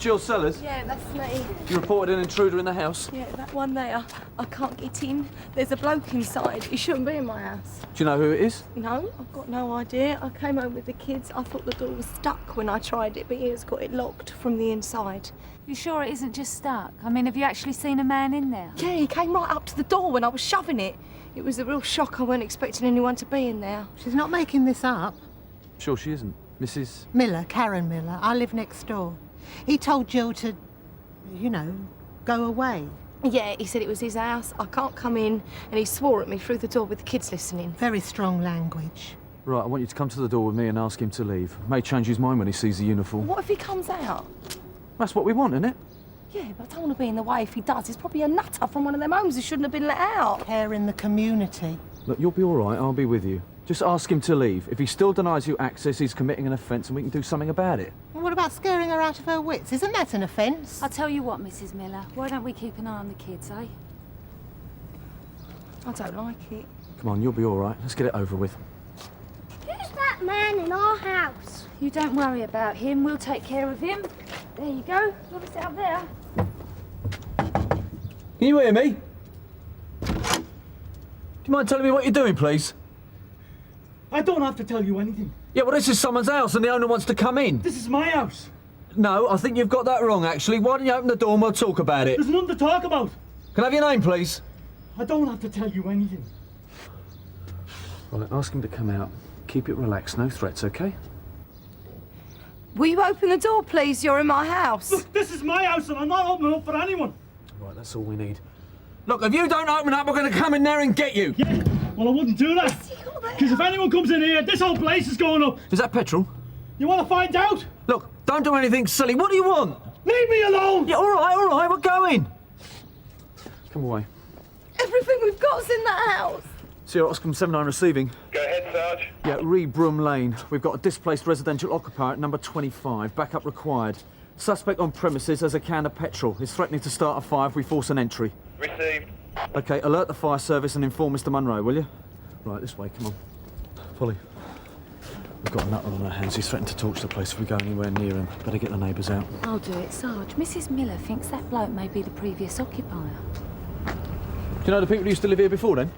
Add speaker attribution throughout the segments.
Speaker 1: Jill Sellers?
Speaker 2: Yeah, that's me.
Speaker 1: You reported an intruder in the house?
Speaker 2: Yeah, that one there. I can't get in. There's a bloke inside. He shouldn't be in my house.
Speaker 1: Do you know who it is?
Speaker 2: No, I've got no idea. I came home with the kids. I thought the door was stuck when I tried it, but he has got it locked from the inside.
Speaker 3: You sure it isn't just stuck? I mean, have you actually seen a man in there?
Speaker 2: Yeah, he came right up to the door when I was shoving it. It was a real shock. I weren't expecting anyone to be in there.
Speaker 4: She's not making this up.
Speaker 1: Sure she isn't. Mrs.
Speaker 4: Miller, Karen Miller. I live next door. He told Jill to, you know, go away.
Speaker 2: Yeah, he said it was his house. I can't come in, and he swore at me through the door with the kids listening.
Speaker 4: Very strong language.
Speaker 1: Right, I want you to come to the door with me and ask him to leave. May change his mind when he sees the uniform.
Speaker 2: What if he comes out?
Speaker 1: That's what we want, isn't it?
Speaker 2: Yeah, but I don't want to be in the way if he does. He's probably a nutter from one of them homes who shouldn't have been let out.
Speaker 4: Care in the community.
Speaker 1: Look, you'll be all right. I'll be with you. Just ask him to leave. If he still denies you access, he's committing an offence and we can do something about it.
Speaker 4: And what about scaring her out of her wits? Isn't that an offence?
Speaker 3: I'll tell you what, Mrs. Miller. Why don't we keep an eye on the kids, eh?
Speaker 2: I don't like it.
Speaker 1: Come on, you'll be all right. Let's get it over with.
Speaker 5: Who's that man in our house?
Speaker 3: You don't worry about him. We'll take care of him. There you go. You want to sit up there?
Speaker 1: Can you hear me? Do you mind telling me what you're doing, please?
Speaker 6: I don't have to tell you anything.
Speaker 1: Yeah, well, this is someone's house and the owner wants to come in.
Speaker 6: This is my house.
Speaker 1: No, I think you've got that wrong, actually. Why don't you open the door and we'll talk about it?
Speaker 6: There's nothing to talk about.
Speaker 1: Can I have your name, please?
Speaker 6: I don't have to tell you anything.
Speaker 1: Right, ask him to come out. Keep it relaxed, no threats, OK?
Speaker 2: Will you open the door, please? You're in my house.
Speaker 6: Look, this is my house and I'm not opening up for anyone.
Speaker 1: Right, that's all we need. Look, if you don't open up, we're going to come in there and get you.
Speaker 6: Yeah, well, I wouldn't do that. Because if anyone comes in here, this whole place is going up.
Speaker 1: Is that petrol?
Speaker 6: You want to find out?
Speaker 1: Look, don't do anything silly. What do you want?
Speaker 6: Leave me alone!
Speaker 1: Yeah, all right, we're going. Come away.
Speaker 2: Everything we've got's in that house.
Speaker 1: Sierra Oscar 79 receiving.
Speaker 7: Go ahead, Sarge.
Speaker 1: Yeah, Broom Lane. We've got a displaced residential occupier at number 25. Backup required. Suspect on premises has a can of petrol. Is threatening to start a fire if we force an entry.
Speaker 7: Received.
Speaker 1: OK, alert the fire service and inform Mr Munro, will you? Right, this way, come on. Polly. We've got a nutter on our hands. He's threatened to torch the place if we go anywhere near him. Better get the neighbours out.
Speaker 3: I'll do it, Sarge. Mrs. Miller thinks that bloke may be the previous occupier.
Speaker 1: Do you know the people who used to live here before, then?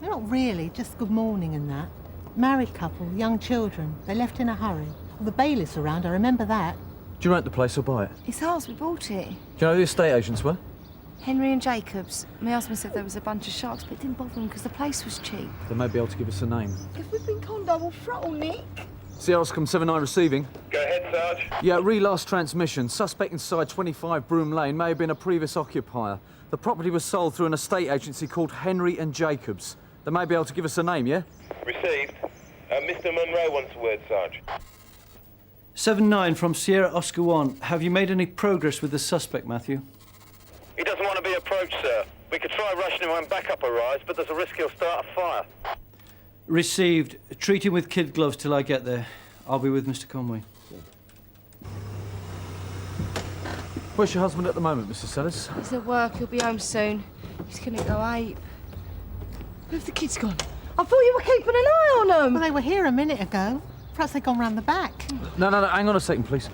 Speaker 4: They're not really, just good morning and that. Married couple, young children. They left in a hurry. Well, the bailiff's around, I remember that.
Speaker 1: Do you rent the place or buy it?
Speaker 2: It's ours. We bought it.
Speaker 1: Do you know who the estate agents were?
Speaker 2: Henry and Jacobs. My husband said there was a bunch of sharks, but it didn't bother him because the place was cheap.
Speaker 1: They may be able to give us a name.
Speaker 2: If we've been conned, I will throttle Nick.
Speaker 1: Sierra Oscar 79 receiving.
Speaker 7: Go ahead, Sarge.
Speaker 1: Yeah, last transmission. Suspect inside 25 Broom Lane may have been a previous occupier. The property was sold through an estate agency called Henry and Jacobs. They may be able to give us a name, yeah?
Speaker 7: Received. Mr. Munro wants a word, Sarge.
Speaker 8: 7-9 from Sierra Oscar 1. Have you made any progress with the suspect, Matthew?
Speaker 7: He doesn't want to be approached, sir. We could try rushing him when backup arrives, but there's a risk he'll start a fire.
Speaker 8: Received. Treat him with kid gloves till I get there. I'll be with Mr. Conway.
Speaker 1: Where's your husband at the moment, Mrs. Sellers?
Speaker 2: He's at work. He'll be home soon. He's gonna go ape. Where've the kids gone? I thought you were keeping an eye on them.
Speaker 4: Well, they were here a minute ago. Perhaps they've gone round the back.
Speaker 1: No, hang on a second, please.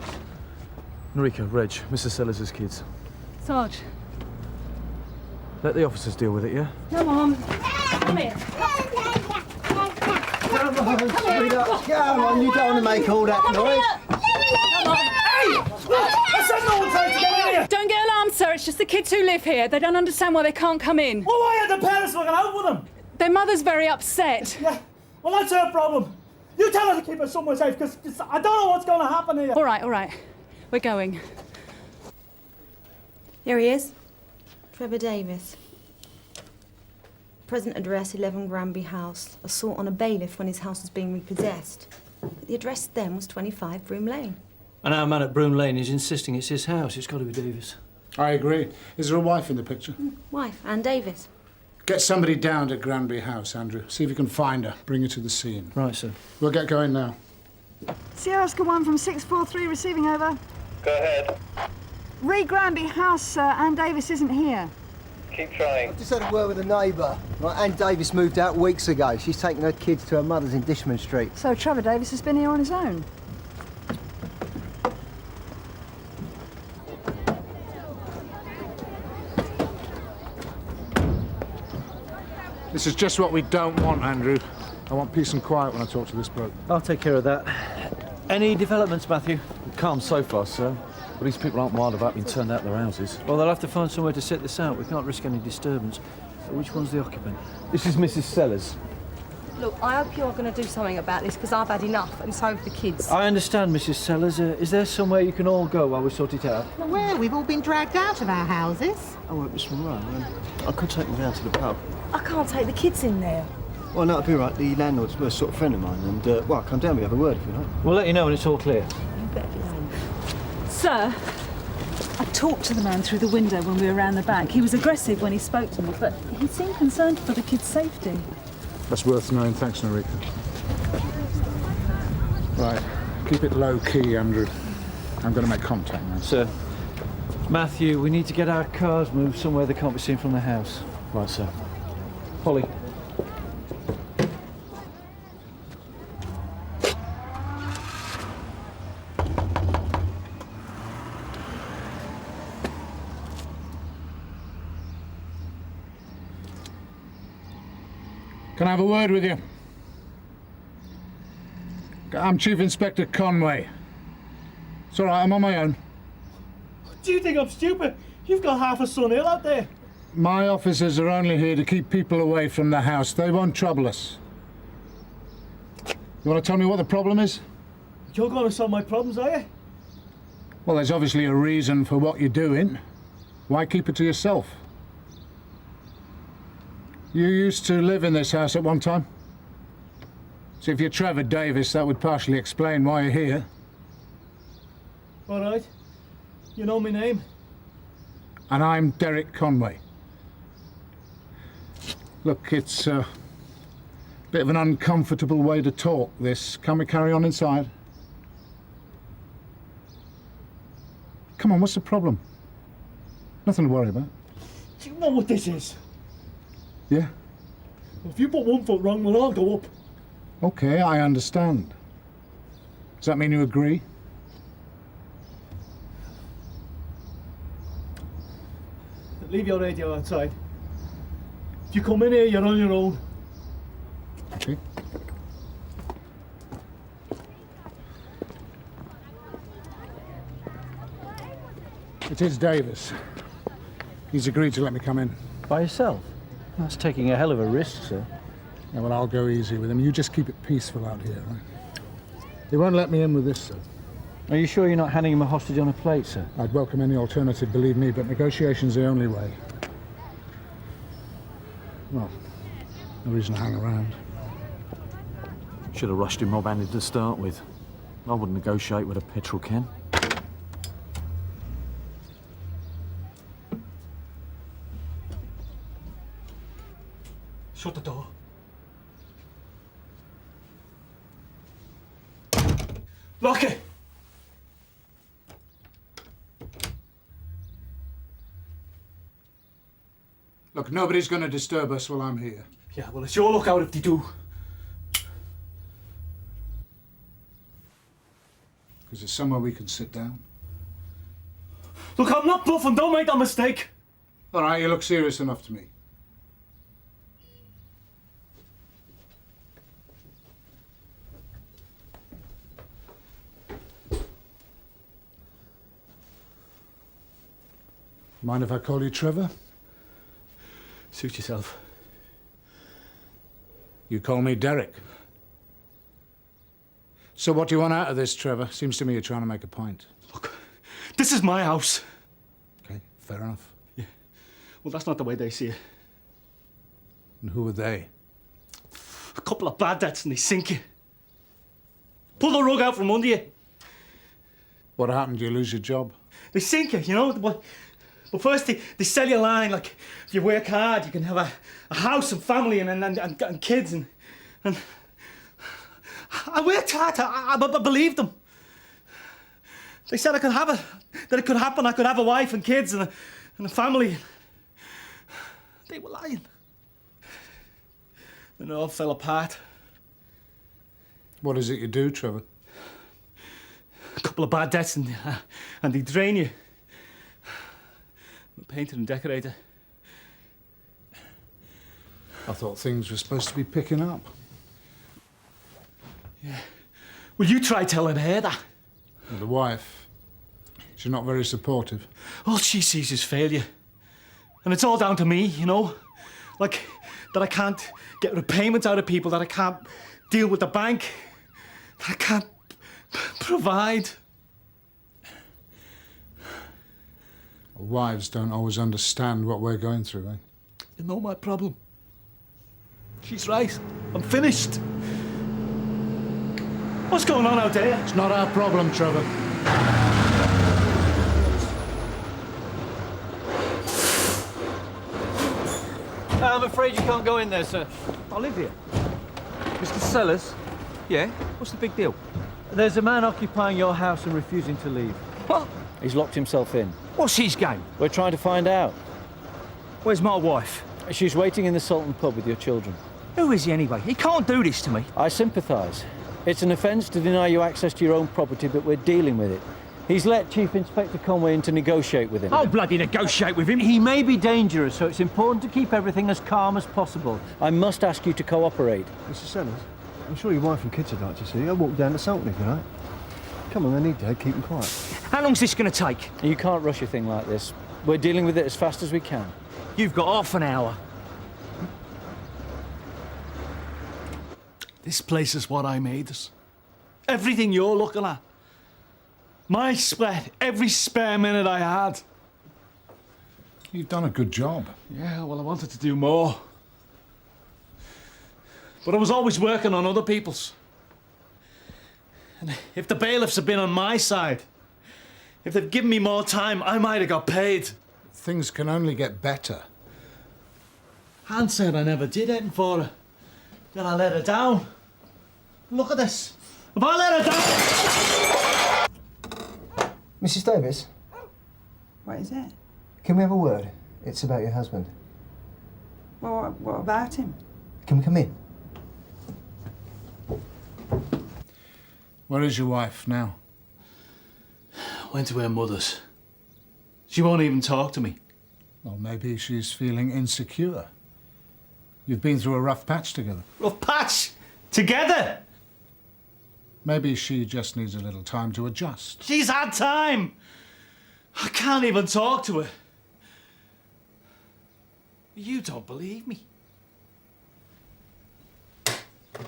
Speaker 1: Noriko, Reg, Mrs. Sellers' kids.
Speaker 2: Sarge.
Speaker 1: Let the officers deal with it, yeah?
Speaker 2: No, Mum. Come here.
Speaker 9: Come on, you don't want to make all that noise.
Speaker 10: Don't get alarmed, sir. It's just the kids who live here. They don't understand why they can't come in.
Speaker 6: Well, why are the parents looking out with them?
Speaker 10: Their mother's very upset.
Speaker 6: Yeah, well, that's her problem. You tell her to keep her somewhere safe, because I don't know what's going to happen here.
Speaker 10: All right. We're going.
Speaker 11: Here he is. Trevor Davis. Present address 11 Granby House. Assault on a bailiff when his house was being repossessed. But the address then was 25 Broom Lane.
Speaker 8: And our man at Broom Lane is insisting it's his house. It's got to be Davis.
Speaker 12: I agree. Is there a wife in the picture?
Speaker 11: Wife, Anne Davis.
Speaker 12: Get somebody down to Granby House, Andrew. See if you can find her. Bring her to the scene.
Speaker 8: Right, sir.
Speaker 12: We'll get going now.
Speaker 13: Sierra Oscar 1 from 643 receiving over.
Speaker 7: Go ahead.
Speaker 13: Granby House, sir. Anne Davis isn't here.
Speaker 7: Keep trying.
Speaker 9: I've just had a word with a neighbour. Right, Anne Davis moved out weeks ago. She's taken her kids to her mother's in Dishman Street.
Speaker 13: So Trevor Davis has been here on his own.
Speaker 12: This is just what we don't want, Andrew. I want peace and quiet when I talk to this bloke.
Speaker 8: I'll take care of that. Any developments, Matthew?
Speaker 1: Calm so far, sir. But these people aren't wild about being turned out their houses.
Speaker 8: Well, they'll have to find somewhere to sit this out. We can't risk any disturbance. Which one's the occupant?
Speaker 1: This is Mrs. Sellers.
Speaker 2: Look, I hope you are going to do something about this, because I've had enough, and so have the kids.
Speaker 8: I understand, Mrs. Sellers. Is there somewhere you can all go while we sort it out?
Speaker 4: Well, where? We've all been dragged out of our houses.
Speaker 14: Oh, right, Miss Monroe, I could take them down to the pub.
Speaker 2: I can't take the kids in there.
Speaker 14: Well, no, it'd be right. The landlord's a sort of friend of mine, and, well, come down, we have a word if you like.
Speaker 8: We'll let you know when it's all clear.
Speaker 2: You better be home.
Speaker 10: Sir, I talked to the man through the window when we were round the back. He was aggressive when he spoke to me, but he seemed concerned for the kids' safety.
Speaker 12: That's worth knowing. Thanks, Narika. Right. Keep it low-key, Andrew. I'm going to make contact now.
Speaker 8: Sir. Matthew, we need to get our cars moved somewhere they can't be seen from the house.
Speaker 1: Right, sir.
Speaker 8: Polly.
Speaker 12: Can I have a word with you? I'm Chief Inspector Conway. It's all right, I'm on my own.
Speaker 6: Do you think I'm stupid? You've got half a son ill out there.
Speaker 12: My officers are only here to keep people away from the house. They won't trouble us. You want to tell me what the problem is?
Speaker 6: You're going to solve my problems, are you?
Speaker 12: Well, there's obviously a reason for what you're doing. Why keep it to yourself? You used to live in this house at one time? So if you're Trevor Davis, that would partially explain why you're here.
Speaker 6: All right. You know my name.
Speaker 12: And I'm Derek Conway. Look, it's a bit of an uncomfortable way to talk, this. Can we carry on inside? Come on, what's the problem? Nothing to worry about.
Speaker 6: Do you know what this is?
Speaker 12: Yeah?
Speaker 6: If you put one foot wrong, we'll all go up.
Speaker 12: Okay, I understand. Does that mean you agree?
Speaker 6: Leave your radio outside. If you come in here, you're on your own.
Speaker 12: Okay. It is Davis. He's agreed to let me come in.
Speaker 8: By yourself? That's taking a hell of a risk, sir.
Speaker 12: Yeah, well, I'll go easy with him. You just keep it peaceful out here, right? He won't let me in with this, sir.
Speaker 8: Are you sure you're not handing him a hostage on a plate, sir?
Speaker 12: I'd welcome any alternative, believe me, but negotiation's the only way. Well, no reason to hang around.
Speaker 1: Should have rushed him mob-handed to start with. I wouldn't negotiate with a petrol can.
Speaker 6: Shut the door. Lock it!
Speaker 12: Look, nobody's going to disturb us while I'm here.
Speaker 6: Yeah, well, it's your lookout if they do.
Speaker 12: Is there somewhere we can sit down?
Speaker 6: Look, I'm not bluffing, don't make that mistake.
Speaker 12: All right, you look serious enough to me. Mind if I call you Trevor?
Speaker 6: Suit yourself.
Speaker 12: You call me Derek. So what do you want out of this, Trevor? Seems to me you're trying to make a point.
Speaker 6: Look, this is my house.
Speaker 12: Okay, fair enough.
Speaker 6: Yeah. Well, that's not the way they see it.
Speaker 12: And who are they?
Speaker 6: A couple of bad debts and they sink you. Pull the rug out from under you.
Speaker 12: What happened? You lose your job?
Speaker 6: They sink you, you know? But first they sell you a line, like, if you work hard, you can have a house and family and kids and I worked hard, I believed them. They said that it could happen, I could have a wife and kids and a family. They were lying. Then it all fell apart.
Speaker 12: What is it you do, Trevor?
Speaker 6: A couple of bad debts and they drain you. I'm a painter and decorator.
Speaker 12: I thought things were supposed to be picking up.
Speaker 6: Yeah. Will you try telling her that?
Speaker 12: And the wife, she's not very supportive.
Speaker 6: All she sees is failure. And it's all down to me, you know? Like, that I can't get repayment out of people, that I can't deal with the bank, that I can't provide.
Speaker 12: Wives don't always understand what we're going through, eh?
Speaker 6: You know my problem. She's right. I'm finished. What's going on out there?
Speaker 12: It's not our problem, Trevor.
Speaker 8: I'm afraid you can't go in there, sir.
Speaker 1: I live here. Mr. Sellers? Yeah? What's the big deal?
Speaker 8: There's a man occupying your house and refusing to leave.
Speaker 1: What?
Speaker 8: He's locked himself in.
Speaker 1: What's his game?
Speaker 8: We're trying to find out.
Speaker 1: Where's my wife?
Speaker 8: She's waiting in the Sultan pub with your children.
Speaker 1: Who is he anyway? He can't do this to me.
Speaker 8: I sympathise. It's an offence to deny you access to your own property, but we're dealing with it. He's let Chief Inspector Conway in to negotiate with him.
Speaker 1: I'll bloody negotiate with him.
Speaker 8: He may be dangerous, so it's important to keep everything as calm as possible. I must ask you to cooperate.
Speaker 14: Mr. Sellers, I'm sure your wife and kids would like to see you. I'll walk down to Sultan if you like. Come on, they need Dad. Keep them quiet.
Speaker 1: How long's this going to take?
Speaker 8: You can't rush a thing like this. We're dealing with it as fast as we can.
Speaker 1: You've got half an hour.
Speaker 6: This place is what I made us. Everything you're looking at. My sweat, every spare minute I had.
Speaker 12: You've done a good job.
Speaker 6: Yeah, well, I wanted to do more. But I was always working on other people's. And if the bailiffs had been on my side, if they'd given me more time, I might have got paid.
Speaker 12: Things can only get better.
Speaker 6: Han said I never did anything for her. Then I let her down. Look at this. If I let her down...
Speaker 9: Mrs. Davis?
Speaker 15: What is it?
Speaker 9: Can we have a word? It's about your husband.
Speaker 15: Well, what about him?
Speaker 9: Can we come in?
Speaker 12: Where is your wife now?
Speaker 6: Went to her mother's. She won't even talk to me.
Speaker 12: Well, maybe she's feeling insecure. You've been through a rough patch together.
Speaker 6: Rough patch? Together?
Speaker 12: Maybe she just needs a little time to adjust.
Speaker 6: She's had time. I can't even talk to her. You don't believe me.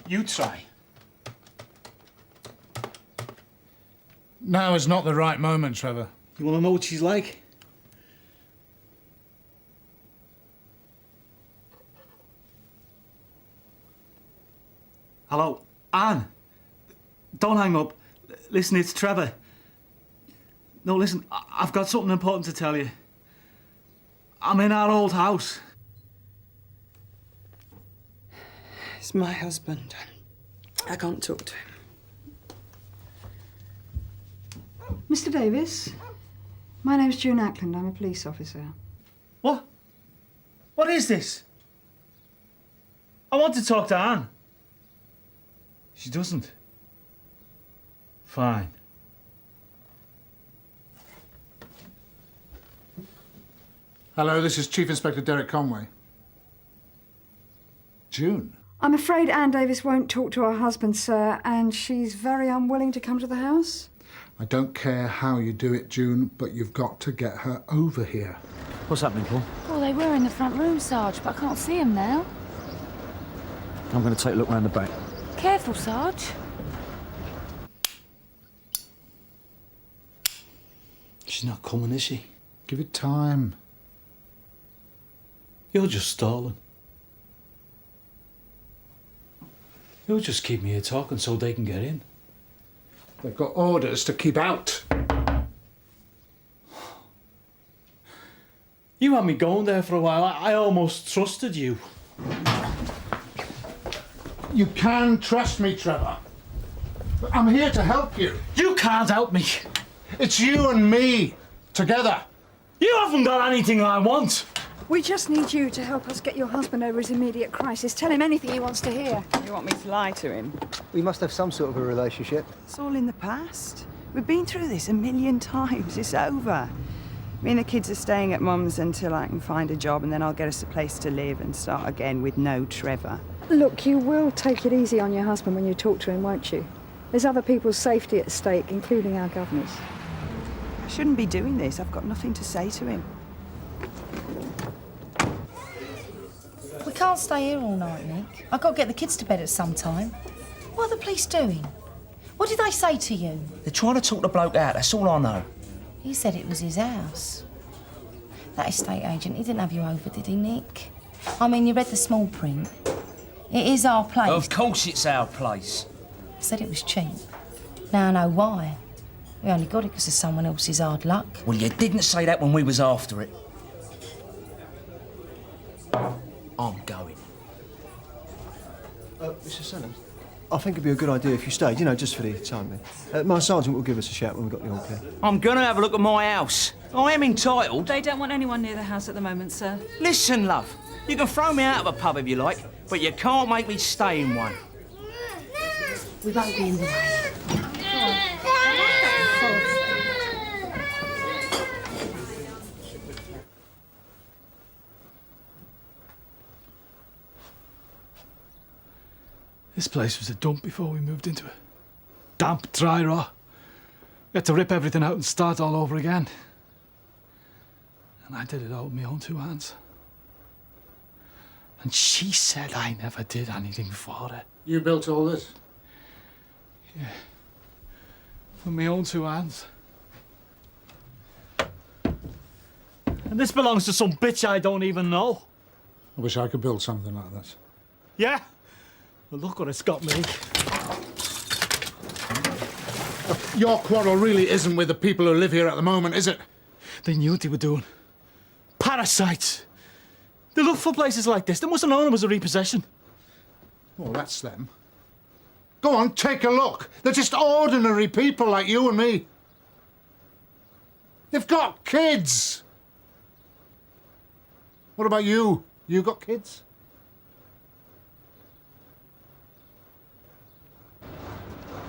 Speaker 6: You try.
Speaker 12: Now is not the right moment, Trevor.
Speaker 6: You want to know what she's like? Hello, Anne. Don't hang up. Listen, it's Trevor. No, listen, I've got something important to tell you. I'm in our old house.
Speaker 15: It's my husband. I can't talk to him.
Speaker 13: Mr. Davis, my name's June Ackland. I'm a police officer.
Speaker 6: What? What is this? I want to talk to Anne. She doesn't. Fine.
Speaker 12: Hello, this is Chief Inspector Derek Conway. June?
Speaker 13: I'm afraid Anne Davis won't talk to her husband, sir, and she's very unwilling to come to the house.
Speaker 12: I don't care how you do it, June, but you've got to get her over here.
Speaker 1: What's happening, Paul?
Speaker 3: Well, they were in the front room, Sarge, but I can't see them now.
Speaker 1: I'm going to take a look round the back.
Speaker 3: Careful, Sarge.
Speaker 6: She's not coming, is she?
Speaker 12: Give it time.
Speaker 6: You're just stalling. You'll just keep me here talking so they can get in.
Speaker 12: They've got orders to keep out.
Speaker 6: You had me going there for a while. I almost trusted you.
Speaker 12: You can trust me, Trevor. I'm here to help you.
Speaker 6: You can't help me.
Speaker 12: It's you and me, together.
Speaker 6: You haven't got anything I want.
Speaker 13: We just need you to help us get your husband over his immediate crisis. Tell him anything he wants to hear.
Speaker 15: You want me to lie to him?
Speaker 9: We must have some sort of a relationship.
Speaker 15: It's all in the past. We've been through this a million times. It's over. Me and the kids are staying at Mum's until I can find a job, and then I'll get us a place to live and start again with no Trevor.
Speaker 13: Look, you will take it easy on your husband when you talk to him, won't you? There's other people's safety at stake, including our governor's.
Speaker 15: I shouldn't be doing this. I've got nothing to say to him.
Speaker 2: We can't stay here all night, Nick. I've got to get the kids to bed at some time. What are the police doing? What did they say to you?
Speaker 16: They're trying to talk the bloke out, that's all I know.
Speaker 2: He said it was his house. That estate agent, he didn't have you over, did he, Nick? I mean, you read the small print. It is our place.
Speaker 16: Of course it's our place.
Speaker 2: I said it was cheap. Now I know why. We only got it because of someone else's hard luck.
Speaker 16: Well, you didn't say that when we was after it. I'm going.
Speaker 14: Mr. Sellers, I think it'd be a good idea if you stayed, just for the time being. My sergeant will give us a shout when we've got the all clear.
Speaker 16: I'm gonna have a look at my house. I am entitled.
Speaker 10: They don't want anyone near the house at the moment, sir.
Speaker 16: Listen, love, you can throw me out of a pub if you like, but you can't make me stay in one.
Speaker 2: We won't be in the way.
Speaker 6: This place was a dump before we moved into it. Damp, dry rot. We had to rip everything out and start all over again. And I did it all with my own two hands. And she said I never did anything for her.
Speaker 12: You built all this?
Speaker 6: Yeah. With my own two hands. And this belongs to some bitch I don't even know.
Speaker 12: I wish I could build something like this.
Speaker 6: Yeah? Well, look what it's got me.
Speaker 12: Your quarrel really isn't with the people who live here at the moment, is it?
Speaker 6: They knew what they were doing. Parasites. They look for places like this. They must have known it was a repossession.
Speaker 12: Well, that's them. Go on, take a look. They're just ordinary people like you and me. They've got kids. What about you? You got kids?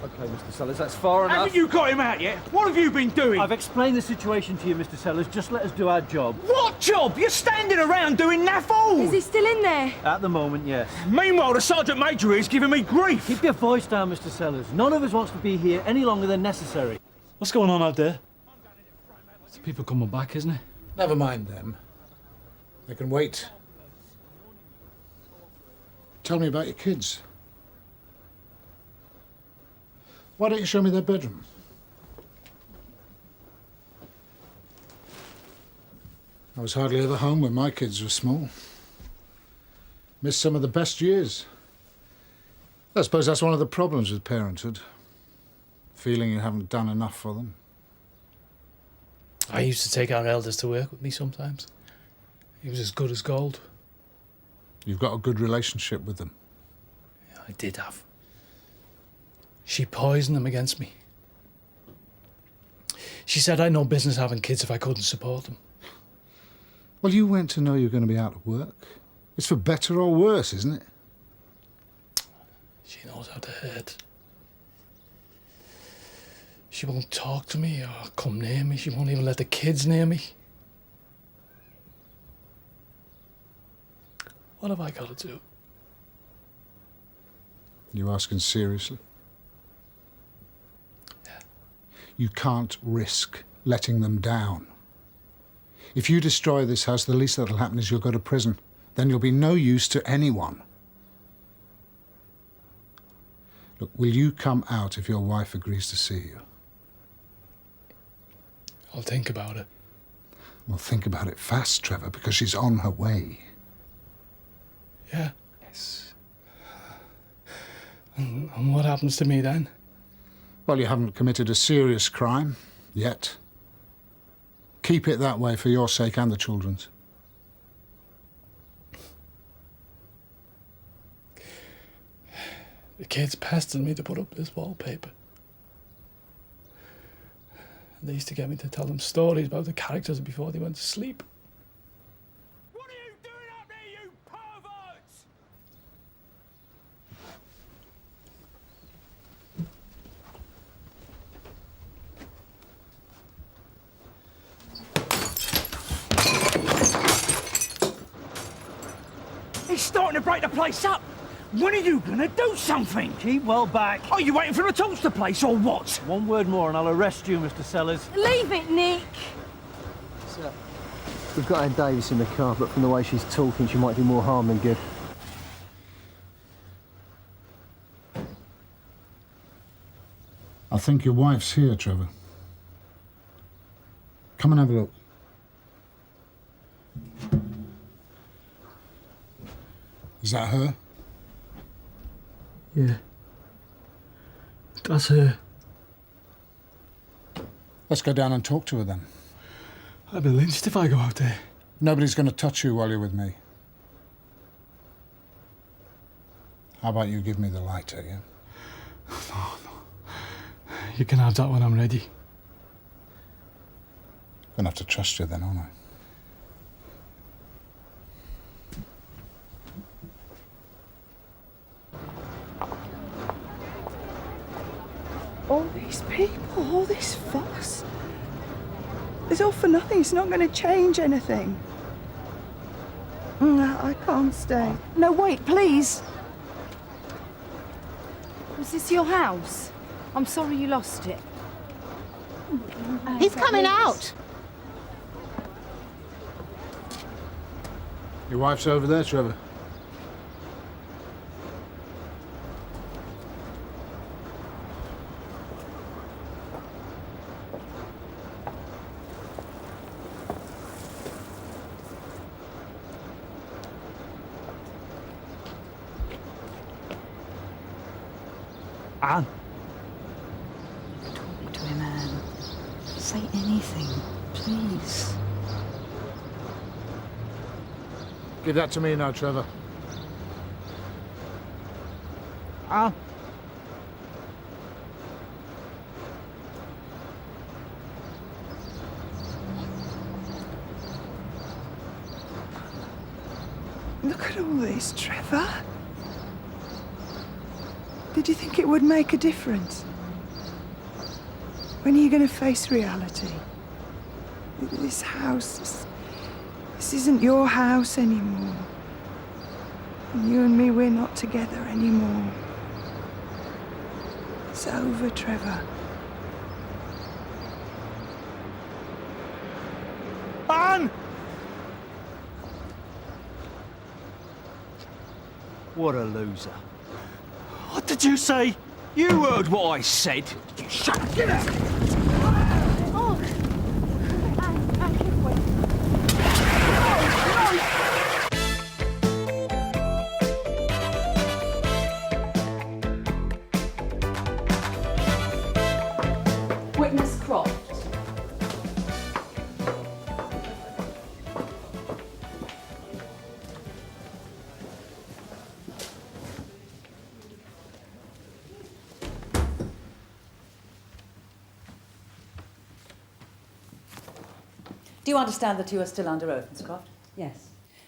Speaker 1: OK, Mr. Sellers, that's far enough.
Speaker 8: Haven't you got him out yet? What have you been doing? I've explained the situation to you, Mr. Sellers. Just let us do our job.
Speaker 16: What job? You're standing around doing naff all.
Speaker 2: Is he still in there?
Speaker 8: At the moment, yes.
Speaker 16: Meanwhile, the Sergeant Major is giving me grief.
Speaker 8: Keep your voice down, Mr. Sellers. None of us wants to be here any longer than necessary.
Speaker 6: What's going on out there? It's the people coming back, isn't it?
Speaker 12: Never mind them. They can wait. Tell me about your kids. Why don't you show me their bedroom? I was hardly ever home when my kids were small. Missed some of the best years. I suppose that's one of the problems with parenthood. Feeling you haven't done enough for them.
Speaker 6: I used to take our eldest to work with me sometimes. He was as good as gold.
Speaker 12: You've got a good relationship with them.
Speaker 6: Yeah, I did have. She poisoned them against me. She said I'd no business having kids if I couldn't support them.
Speaker 12: Well, you went to know you're going to be out of work. It's for better or worse, isn't it?
Speaker 6: She knows how to hurt. She won't talk to me or come near me. She won't even let the kids near me. What have I got to do?
Speaker 12: You asking seriously?
Speaker 6: Yeah.
Speaker 12: You can't risk letting them down. If you destroy this house, the least that'll happen is you'll go to prison. Then you'll be no use to anyone. Look, will you come out if your wife agrees to see you?
Speaker 6: I'll think about it.
Speaker 12: Well, think about it fast, Trevor, because she's on her way.
Speaker 6: Yeah. Yes. And what happens to me then?
Speaker 12: Well, you haven't committed a serious crime yet. Keep it that way for your sake and the children's.
Speaker 6: The kids pestered me to put up this wallpaper. And they used to get me to tell them stories about the characters before they went to sleep.
Speaker 16: What are you doing up there, you perverts? starting to break the place up. When are you gonna do something?
Speaker 8: Keep well back.
Speaker 16: Are you waiting for him to torch the place or what?
Speaker 8: One word more and I'll arrest you, Mr. Sellers.
Speaker 3: Leave it, Nick.
Speaker 9: Sir, we've got Anne Davis in the car, but from the way she's talking, she might do more harm than good.
Speaker 12: I think your wife's here, Trevor. Come and have a look. Is that her?
Speaker 6: Yeah. That's her.
Speaker 12: Let's go down and talk to her then.
Speaker 6: I'd be lynched if I go out there.
Speaker 12: Nobody's going to touch you while you're with me. How about you give me the lighter, yeah?
Speaker 6: No. You can have that when I'm ready.
Speaker 12: Gonna have to trust you then, aren't I?
Speaker 15: All these people, all this fuss. It's all for nothing. It's not going to change anything. No, I can't stay.
Speaker 3: No, wait, please. Was this your house? I'm sorry you lost it.
Speaker 4: He's coming out.
Speaker 12: Your wife's over there, Trevor.
Speaker 16: Anne.
Speaker 13: Talk to him, Anne. Say anything, please.
Speaker 12: Give that to me now, Trevor.
Speaker 16: Anne.
Speaker 15: Look at all this, Trevor. Did you think it would make a difference? When are you going to face reality? This house, this isn't your house anymore. And you and me, we're not together anymore. It's over, Trevor.
Speaker 16: Anne!
Speaker 8: What a loser.
Speaker 16: What did you say? You heard what I said. Shut up, get out!
Speaker 3: Witness Croft.
Speaker 17: Do you understand that you are still under oath, Miss Croft? Yes.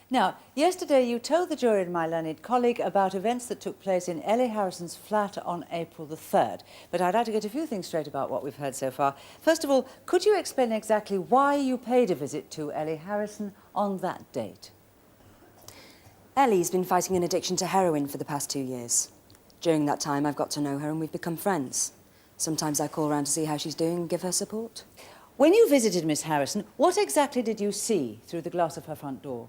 Speaker 17: Now, yesterday you told the jury and my learned colleague about events that took place in Ellie Harrison's flat on April the 3rd. But I'd like to get a few things straight about what we've heard so far. First of all, could you explain exactly why you paid a visit to Ellie Harrison on that date?
Speaker 18: Ellie's been fighting an addiction to heroin for the past 2 years. During that time, I've got to know her and we've become friends. Sometimes I call round to see how she's doing and give her support.
Speaker 17: When you visited Miss Harrison, what exactly did you see through the glass of her front door?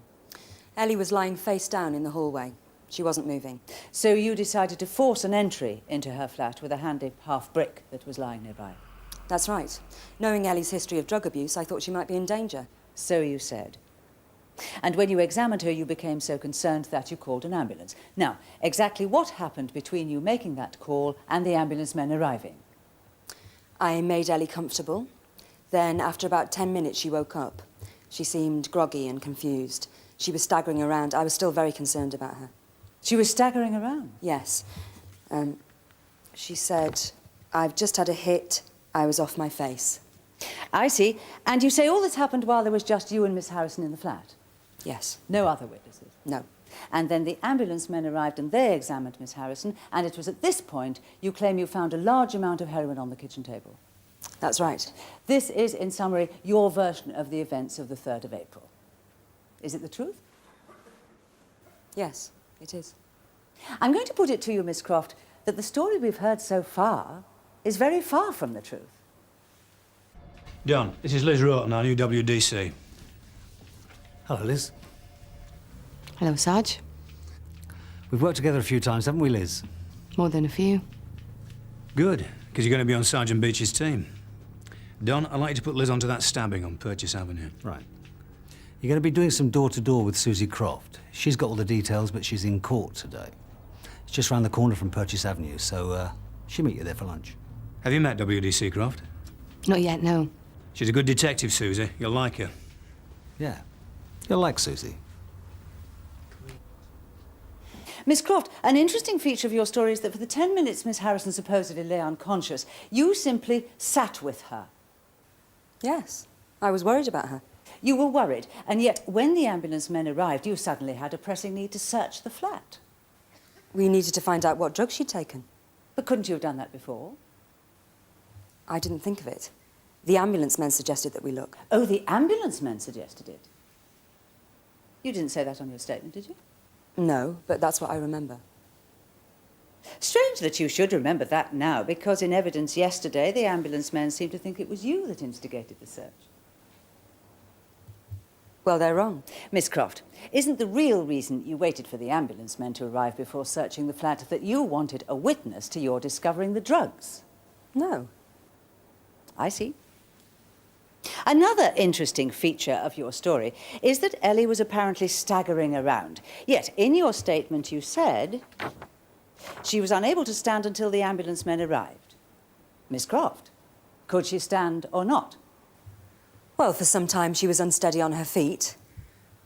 Speaker 18: Ellie was lying face down in the hallway. She wasn't moving.
Speaker 17: So you decided to force an entry into her flat with a handy half brick that was lying nearby?
Speaker 18: That's right. Knowing Ellie's history of drug abuse, I thought she might be in danger.
Speaker 17: So you said. And when you examined her, you became so concerned that you called an ambulance. Now, exactly what happened between you making that call and the ambulance men arriving?
Speaker 18: I made Ellie comfortable. Then, after about 10 minutes, she woke up. She seemed groggy and confused. She was staggering around. I was still very concerned about her.
Speaker 17: She was staggering around?
Speaker 18: Yes. She said, "I've just had a hit. I was off my face."
Speaker 17: I see. And you say all this happened while there was just you and Miss Harrison in the flat?
Speaker 18: Yes.
Speaker 17: No other witnesses?
Speaker 18: No.
Speaker 17: And then the ambulance men arrived and they examined Miss Harrison, and it was at this point you claim you found a large amount of heroin on the kitchen table?
Speaker 18: That's right.
Speaker 17: This is, in summary, your version of the events of the 3rd of April. Is it the truth?
Speaker 18: Yes. It is.
Speaker 17: I'm going to put it to you, Miss Croft, that the story we've heard so far is very far from the truth.
Speaker 19: Don, this is Liz Roten, our new WDC.
Speaker 20: Hello, Liz.
Speaker 21: Hello, Sarge.
Speaker 20: We've worked together a few times, haven't we, Liz?
Speaker 21: More than a few.
Speaker 19: Good, because you're going to be on Sergeant Beech's team. Don, I'd like you to put Liz onto that stabbing on Purchase Avenue.
Speaker 20: Right. You're going to be doing some door-to-door with Suzi Croft. She's got all the details, but she's in court today. It's just round the corner from Purchase Avenue, so she'll meet you there for lunch.
Speaker 19: Have you met WDC Croft?
Speaker 21: Not yet, no.
Speaker 19: She's a good detective, Suzi. You'll like her.
Speaker 20: Yeah. You'll like Suzi.
Speaker 17: Miss Croft, an interesting feature of your story is that for the 10 minutes Miss Harrison supposedly lay unconscious, you simply sat with her.
Speaker 18: Yes. I was worried about her.
Speaker 17: You were worried, and yet when the ambulance men arrived, you suddenly had a pressing need to search the flat.
Speaker 18: We needed to find out what drugs she'd taken.
Speaker 17: But couldn't you have done that before?
Speaker 18: I didn't think of it. The ambulance men suggested that we look.
Speaker 17: Oh, the ambulance men suggested it? You didn't say that on your statement, did you?
Speaker 18: No, but that's what I remember.
Speaker 17: Strange that you should remember that now, because in evidence yesterday, the ambulance men seemed to think it was you that instigated the search.
Speaker 18: Well, they're wrong.
Speaker 17: Miss Croft, isn't the real reason you waited for the ambulance men to arrive before searching the flat that you wanted a witness to your discovering the drugs?
Speaker 18: No.
Speaker 17: I see. Another interesting feature of your story is that Ellie was apparently staggering around. Yet, in your statement you said she was unable to stand until the ambulance men arrived. Miss Croft, could she stand or not?
Speaker 18: Well, for some time she was unsteady on her feet.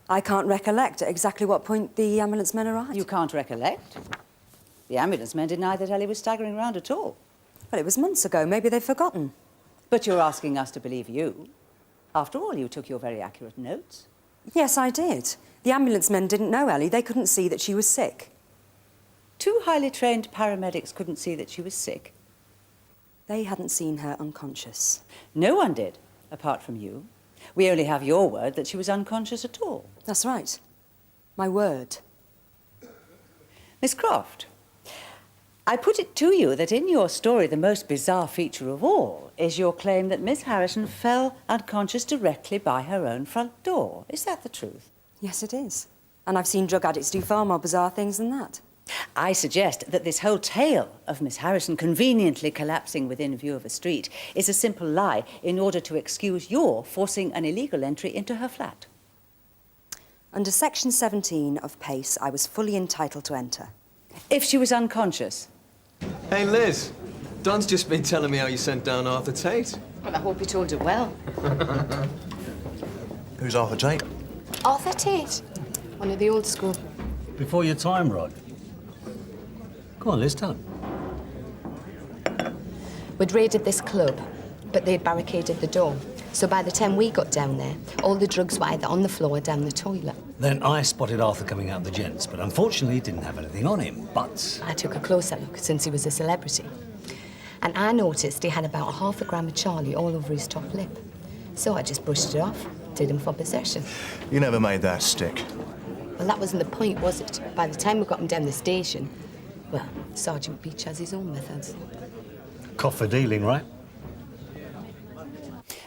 Speaker 18: I can't recollect at exactly what point the ambulance men arrived.
Speaker 17: You can't recollect? The ambulance men deny that Ellie was staggering around at all.
Speaker 18: Well, it was months ago. Maybe they've forgotten.
Speaker 17: But you're asking us to believe you. After all, you took your very accurate notes.
Speaker 18: Yes, I did. The ambulance men didn't know Ellie. They couldn't see that she was sick.
Speaker 17: 2 highly trained paramedics couldn't see that she was sick.
Speaker 18: They hadn't seen her unconscious.
Speaker 17: No one did, apart from you. We only have your word that she was unconscious at all.
Speaker 18: That's right. My word.
Speaker 17: Miss Croft, I put it to you that in your story the most bizarre feature of all is your claim that Miss Harrison fell unconscious directly by her own front door. Is that the truth?
Speaker 18: Yes, it is. And I've seen drug addicts do far more bizarre things than that.
Speaker 17: I suggest that this whole tale of Miss Harrison conveniently collapsing within view of a street is a simple lie in order to excuse your forcing an illegal entry into her flat.
Speaker 18: Under Section 17 of PACE, I was fully entitled to enter.
Speaker 17: If she was unconscious?
Speaker 22: Hey, Liz. Don's just been telling me how you sent down Arthur Tate.
Speaker 2: Well, I hope you told her well.
Speaker 23: Who's Arthur Tate?
Speaker 2: Arthur Tate. One of the old school.
Speaker 20: Before your time, Rod. Go on, Liz, tell him.
Speaker 2: We'd raided this club, but they'd barricaded the door. So by the time we got down there, all the drugs were either on the floor or down the toilet.
Speaker 20: Then I spotted Arthur coming out of the gents, but unfortunately he didn't have anything on him. But
Speaker 2: I took a closer look since he was a celebrity. And I noticed he had about 1/2 gram of Charlie all over his top lip. So I just brushed it off, did him for possession.
Speaker 23: You never made that stick.
Speaker 2: Well, that wasn't the point, was it? By the time we got him down the station, well, Sergeant Beech has his own methods.
Speaker 20: cough for dealing, right?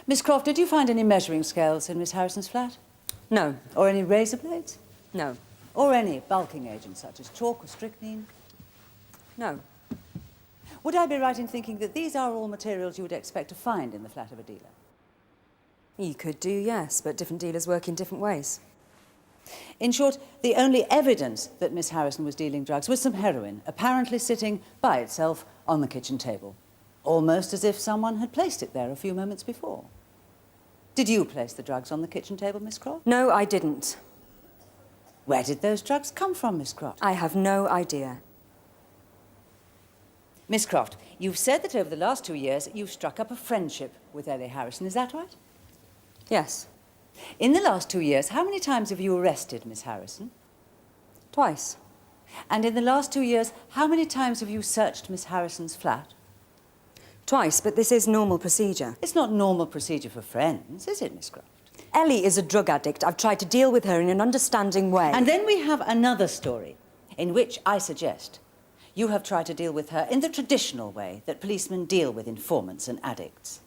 Speaker 17: Miss Croft, did you find any measuring scales in Miss Harrison's flat?
Speaker 18: No.
Speaker 17: Or any razor blades?
Speaker 18: No.
Speaker 17: Or any bulking agents such as chalk or strychnine?
Speaker 18: No.
Speaker 17: Would I be right in thinking that these are all materials you would expect to find in the flat of a dealer?
Speaker 18: You could do, yes, but different dealers work in different ways.
Speaker 17: In short, the only evidence that Miss Harrison was dealing drugs was some heroin, apparently sitting by itself on the kitchen table, almost as if someone had placed it there a few moments before. Did you place the drugs on the kitchen table, Miss Croft?
Speaker 18: No, I didn't.
Speaker 17: Where did those drugs come from, Miss Croft?
Speaker 18: I have no idea.
Speaker 17: Miss Croft, you've said that over the last 2 years you've struck up a friendship with Ellie Harrison, is that right?
Speaker 18: Yes.
Speaker 17: In the last 2 years, how many times have you arrested Miss Harrison?
Speaker 18: Twice.
Speaker 17: And in the last 2 years, how many times have you searched Miss Harrison's flat?
Speaker 18: Twice, but this is normal procedure.
Speaker 17: It's not normal procedure for friends, is it, Miss Croft?
Speaker 18: Ellie is a drug addict. I've tried to deal with her in an understanding way.
Speaker 17: And then we have another story, in which I suggest you have tried to deal with her in the traditional way that policemen deal with informants and addicts.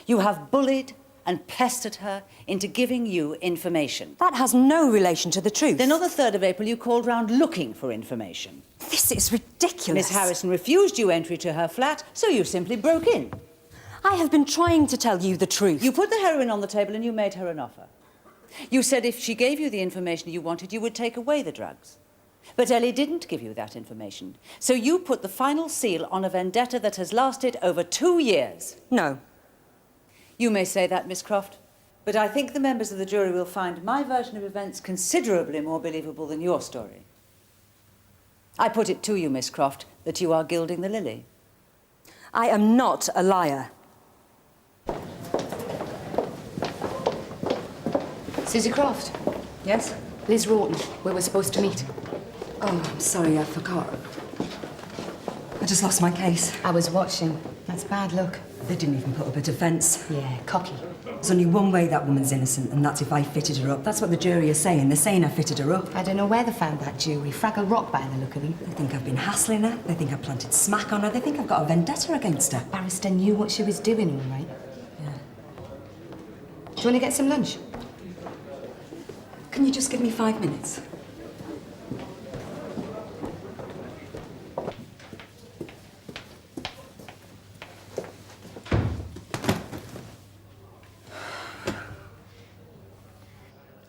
Speaker 17: You have bullied and pestered her into giving you information.
Speaker 18: That has no relation to the truth.
Speaker 17: Then on the 3rd of April, you called round looking for information.
Speaker 18: This is ridiculous.
Speaker 17: Miss Harrison refused you entry to her flat, so you simply broke in.
Speaker 18: I have been trying to tell you the truth.
Speaker 17: You put the heroin on the table and you made her an offer. You said if she gave you the information you wanted, you would take away the drugs. But Ellie didn't give you that information. So you put the final seal on a vendetta that has lasted over 2 years.
Speaker 18: No.
Speaker 17: You may say that, Miss Croft, but I think the members of the jury will find my version of events considerably more believable than your story. I put it to you, Miss Croft, that you are gilding the lily.
Speaker 18: I am not a liar.
Speaker 2: Suzi Croft.
Speaker 17: Yes?
Speaker 2: Liz Rawton. We were supposed to meet.
Speaker 18: Oh, I'm sorry, I forgot. I just lost my case.
Speaker 2: I was watching. That's bad luck.
Speaker 18: They didn't even put up a defence.
Speaker 2: Yeah, cocky.
Speaker 18: There's only one way that woman's innocent, and that's if I fitted her up. That's what the jury is saying. They're saying I fitted her up.
Speaker 2: I don't know where they found that jury. Fraggle Rock by the look of them.
Speaker 18: They think I've been hassling her. They think I've planted smack on her. They think I've got a vendetta against her.
Speaker 2: Barrister knew what she was doing, all right.
Speaker 18: Yeah.
Speaker 2: Do you want to get some lunch?
Speaker 18: Can you just give me 5 minutes?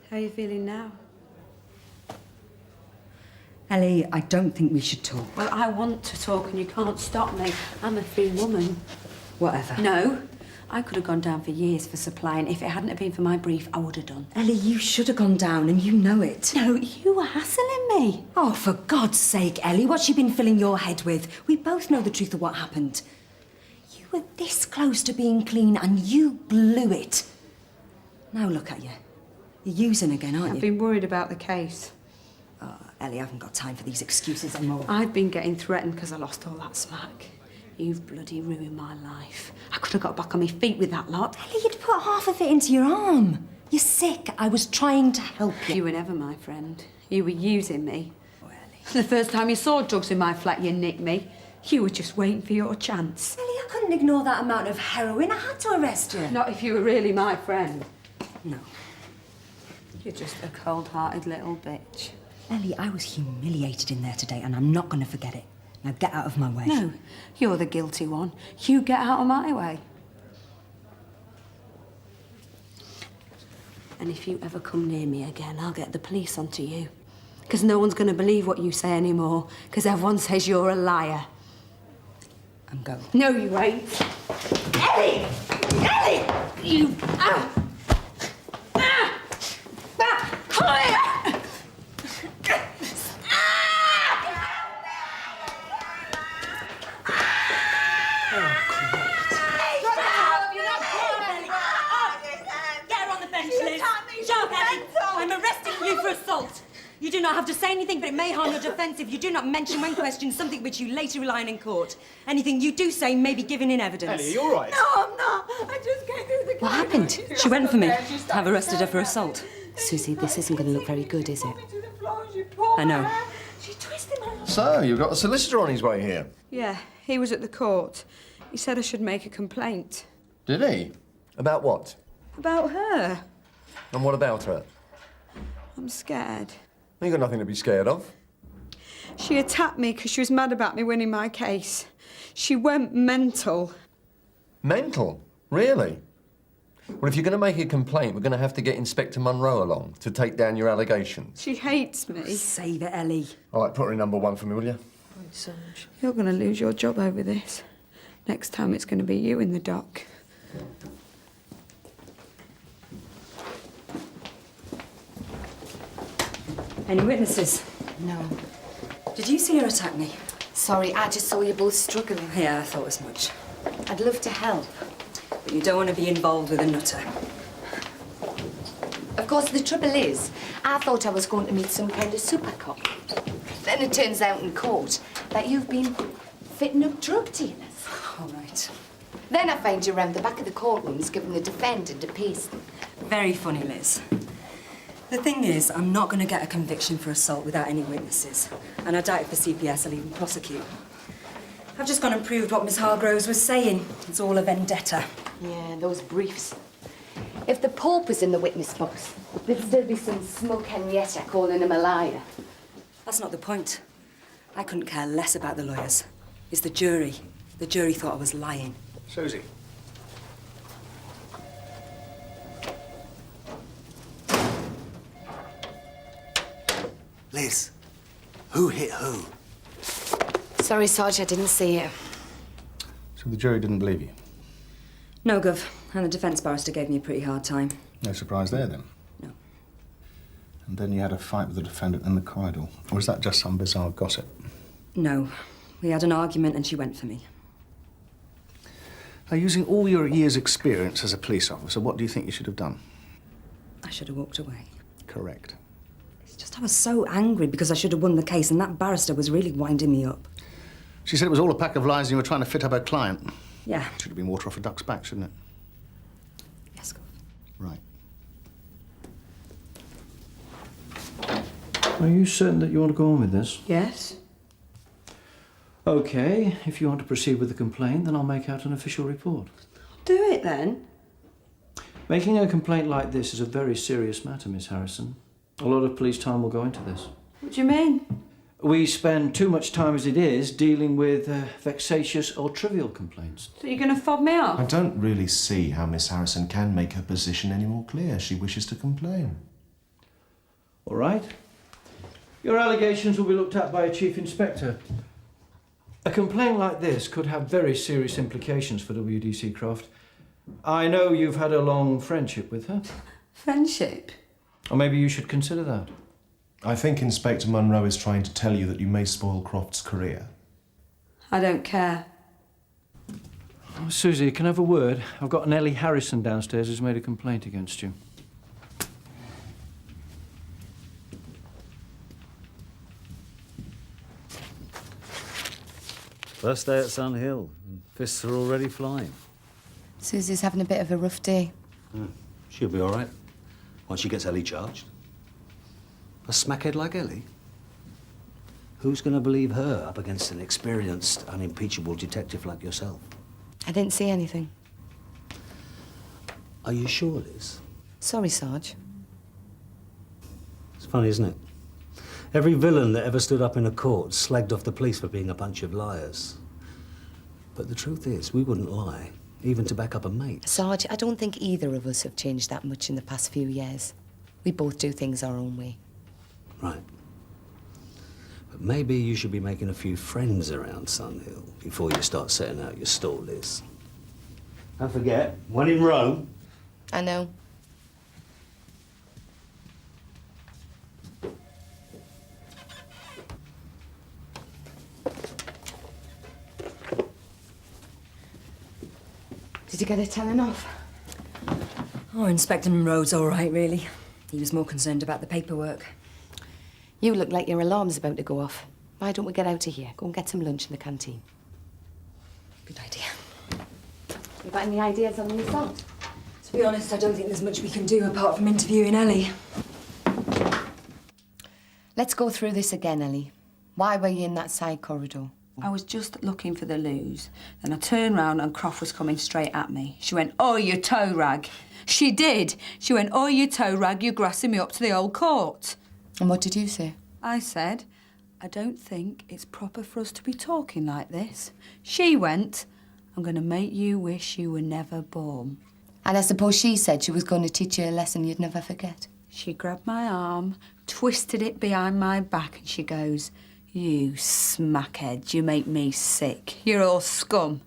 Speaker 5: How are you feeling now?
Speaker 18: Ellie, I don't think we should talk.
Speaker 5: Well, I want to talk and you can't stop me. I'm a free woman.
Speaker 18: Whatever.
Speaker 5: No. I could have gone down for years for supplying. If it hadn't have been for my brief, I would have done.
Speaker 18: Ellie, you should have gone down and you know it.
Speaker 5: No, you were hassling me.
Speaker 18: Oh, for God's sake, Ellie, what's she been filling your head with? We both know the truth of what happened. You were this close to being clean and you blew it. Now look at you. You're using again, aren't you?
Speaker 5: I've been worried about the case.
Speaker 18: Oh, Ellie, I haven't got time for these excuses anymore.
Speaker 5: I've been getting threatened because I lost all that smack. You've bloody ruined my life. I could have got back on my feet with that lot.
Speaker 18: Ellie, you'd put half of it into your arm. You're sick. I was trying to help you.
Speaker 5: You were never my friend. You were using me. Oh, Ellie. The first time you saw drugs in my flat, you nicked me. You were just waiting for your chance.
Speaker 18: Ellie, I couldn't ignore that amount of heroin. I had to arrest you.
Speaker 5: Not if you were really my friend.
Speaker 18: No.
Speaker 5: You're just a cold-hearted little bitch.
Speaker 18: Ellie, I was humiliated in there today and I'm not going to forget it. Now get out of my way.
Speaker 5: No, you're the guilty one. You get out of my way. And if you ever come near me again, I'll get the police onto you. Because no one's going to believe what you say anymore, because everyone says you're a liar.
Speaker 18: I'm going.
Speaker 5: No, you ain't. Ellie! Ellie! You... Ah! Ah! Ah! Come here!
Speaker 18: I'm arresting you for assault. You do not have to say anything, but it may harm your defence if you do not mention when questioned something which you later rely on in court. Anything you do say may be given in evidence.
Speaker 6: Ellie, you all right?
Speaker 5: No, I'm not. I just came through the gate.
Speaker 2: What happened?
Speaker 18: She went for me. I've arrested her for assault.
Speaker 2: Suzi, this isn't going to look very good, is it?
Speaker 18: I know.
Speaker 5: She twisted my...
Speaker 23: So, you've got a solicitor on his way here?
Speaker 5: Yeah, he was at the court. He said I should make a complaint.
Speaker 23: Did he? About what?
Speaker 5: About her.
Speaker 23: And what about her?
Speaker 5: I'm scared.
Speaker 23: You got nothing to be scared of.
Speaker 5: She attacked me because she was mad about me winning my case. She went mental.
Speaker 23: Mental? Really? Well, if you're going to make a complaint, we're going to have to get Inspector Munro along to take down your allegations.
Speaker 5: She hates me.
Speaker 18: Save it, Ellie.
Speaker 23: All right, put her in number 1 for me, will you?
Speaker 5: You're going to lose your job over this. Next time it's going to be you in the dock.
Speaker 18: Any witnesses?
Speaker 2: No.
Speaker 18: Did you see her attack me?
Speaker 2: Sorry, I just saw you both struggling.
Speaker 18: Yeah, I thought as much.
Speaker 2: I'd love to help.
Speaker 18: But you don't want to be involved with a nutter.
Speaker 2: Of course, the trouble is, I thought I was going to meet some kind of super cop. Then it turns out in court that you've been fitting up drug dealers.
Speaker 18: All right.
Speaker 2: Then I find you around the back of the courtrooms giving the defendant a pasting.
Speaker 18: Very funny, Liz. The thing is, I'm not going to get a conviction for assault without any witnesses. And I doubt if the CPS will even prosecute. I've just gone and proved what Miss Hargroves was saying. It's all a vendetta.
Speaker 2: Yeah, those briefs. If the Pope was in the witness box, there'd still be some smug Henrietta calling him a liar.
Speaker 18: That's not the point. I couldn't care less about the lawyers. It's the jury. The jury thought I was lying.
Speaker 20: Suzi. Liz, who hit who?
Speaker 2: Sorry, Sarge, I didn't see it.
Speaker 7: So the jury didn't believe you?
Speaker 18: No, Gov. And the defence barrister gave me a pretty hard time.
Speaker 7: No surprise there, then?
Speaker 18: No.
Speaker 7: And then you had a fight with the defendant in the corridor? Or was that just some bizarre gossip?
Speaker 18: No. We had an argument and she went for me.
Speaker 7: Now, using all your years' experience as a police officer, what do you think you should have done?
Speaker 18: I should have walked away.
Speaker 7: Correct.
Speaker 18: It's just I was so angry because I should have won the case and that barrister was really winding me up.
Speaker 7: She said it was all a pack of lies and you were trying to fit up her client.
Speaker 18: Yeah.
Speaker 7: Should have been water off a duck's back, shouldn't it?
Speaker 18: Yes, Gov.
Speaker 7: Right.
Speaker 8: Are you certain that you want to go on with this?
Speaker 18: Yes.
Speaker 8: OK, if you want to proceed with the complaint, then I'll make out an official report.
Speaker 18: Do it then.
Speaker 8: Making a complaint like this is a very serious matter, Miss Harrison. A lot of police time will go into this.
Speaker 18: What do you mean?
Speaker 8: We spend too much time as it is dealing with vexatious or trivial complaints.
Speaker 18: So you're going to fob me off?
Speaker 11: I don't really see how Miss Harrison can make her position any more clear. She wishes to complain.
Speaker 8: All right. Your allegations will be looked at by a chief inspector. A complaint like this could have very serious implications for WDC Croft. I know you've had a long friendship with her.
Speaker 18: Friendship?
Speaker 8: Or maybe you should consider that.
Speaker 11: I think Inspector Munro is trying to tell you that you may spoil Croft's career.
Speaker 18: I don't care.
Speaker 8: Oh, Suzi, can I have a word? I've got an Ellie Harrison downstairs who's made a complaint against you.
Speaker 20: First day at Sun Hill, and fists are already flying.
Speaker 2: Susie's having a bit of a rough day.
Speaker 20: She'll be all right once she gets Ellie charged. A smackhead like Ellie? Who's going to believe her up against an experienced, unimpeachable detective like yourself?
Speaker 2: I didn't see anything.
Speaker 20: Are you sure, Liz?
Speaker 2: Sorry, Sarge.
Speaker 20: It's funny, isn't it? Every villain that ever stood up in a court slagged off the police for being a bunch of liars. But the truth is, we wouldn't lie, even to back up a mate.
Speaker 2: Sarge, I don't think either of us have changed that much in the past few years. We both do things our own way.
Speaker 20: Right. But maybe you should be making a few friends around Sun Hill before you start setting out your stall, Liz. Don't forget, when in Rome...
Speaker 2: I know. Did you get it telling off?
Speaker 18: Oh, Inspector Munro's all right, really. He was more concerned about the paperwork.
Speaker 2: You look like your alarm's about to go off. Why don't we get out of here? Go and get some lunch in the canteen.
Speaker 18: Good idea.
Speaker 2: You got any ideas on the assault?
Speaker 18: To be honest, I don't think there's much we can do apart from interviewing Ellie.
Speaker 2: Let's go through this again, Ellie. Why were you in that side corridor?
Speaker 14: I was just looking for the loos. Then I turned round and Croft was coming straight at me. She went, "Oh, you tow rag." She did. She went, "Oh, you tow rag, you're grassing me up to the old court."
Speaker 2: And what did you say?
Speaker 14: I said, "I don't think it's proper for us to be talking like this." She went, "I'm going to make you wish you were never born."
Speaker 2: And I suppose she said she was going to teach you a lesson you'd never forget.
Speaker 14: She grabbed my arm, twisted it behind my back, and she goes, "You smackhead, you make me sick. You're all scum."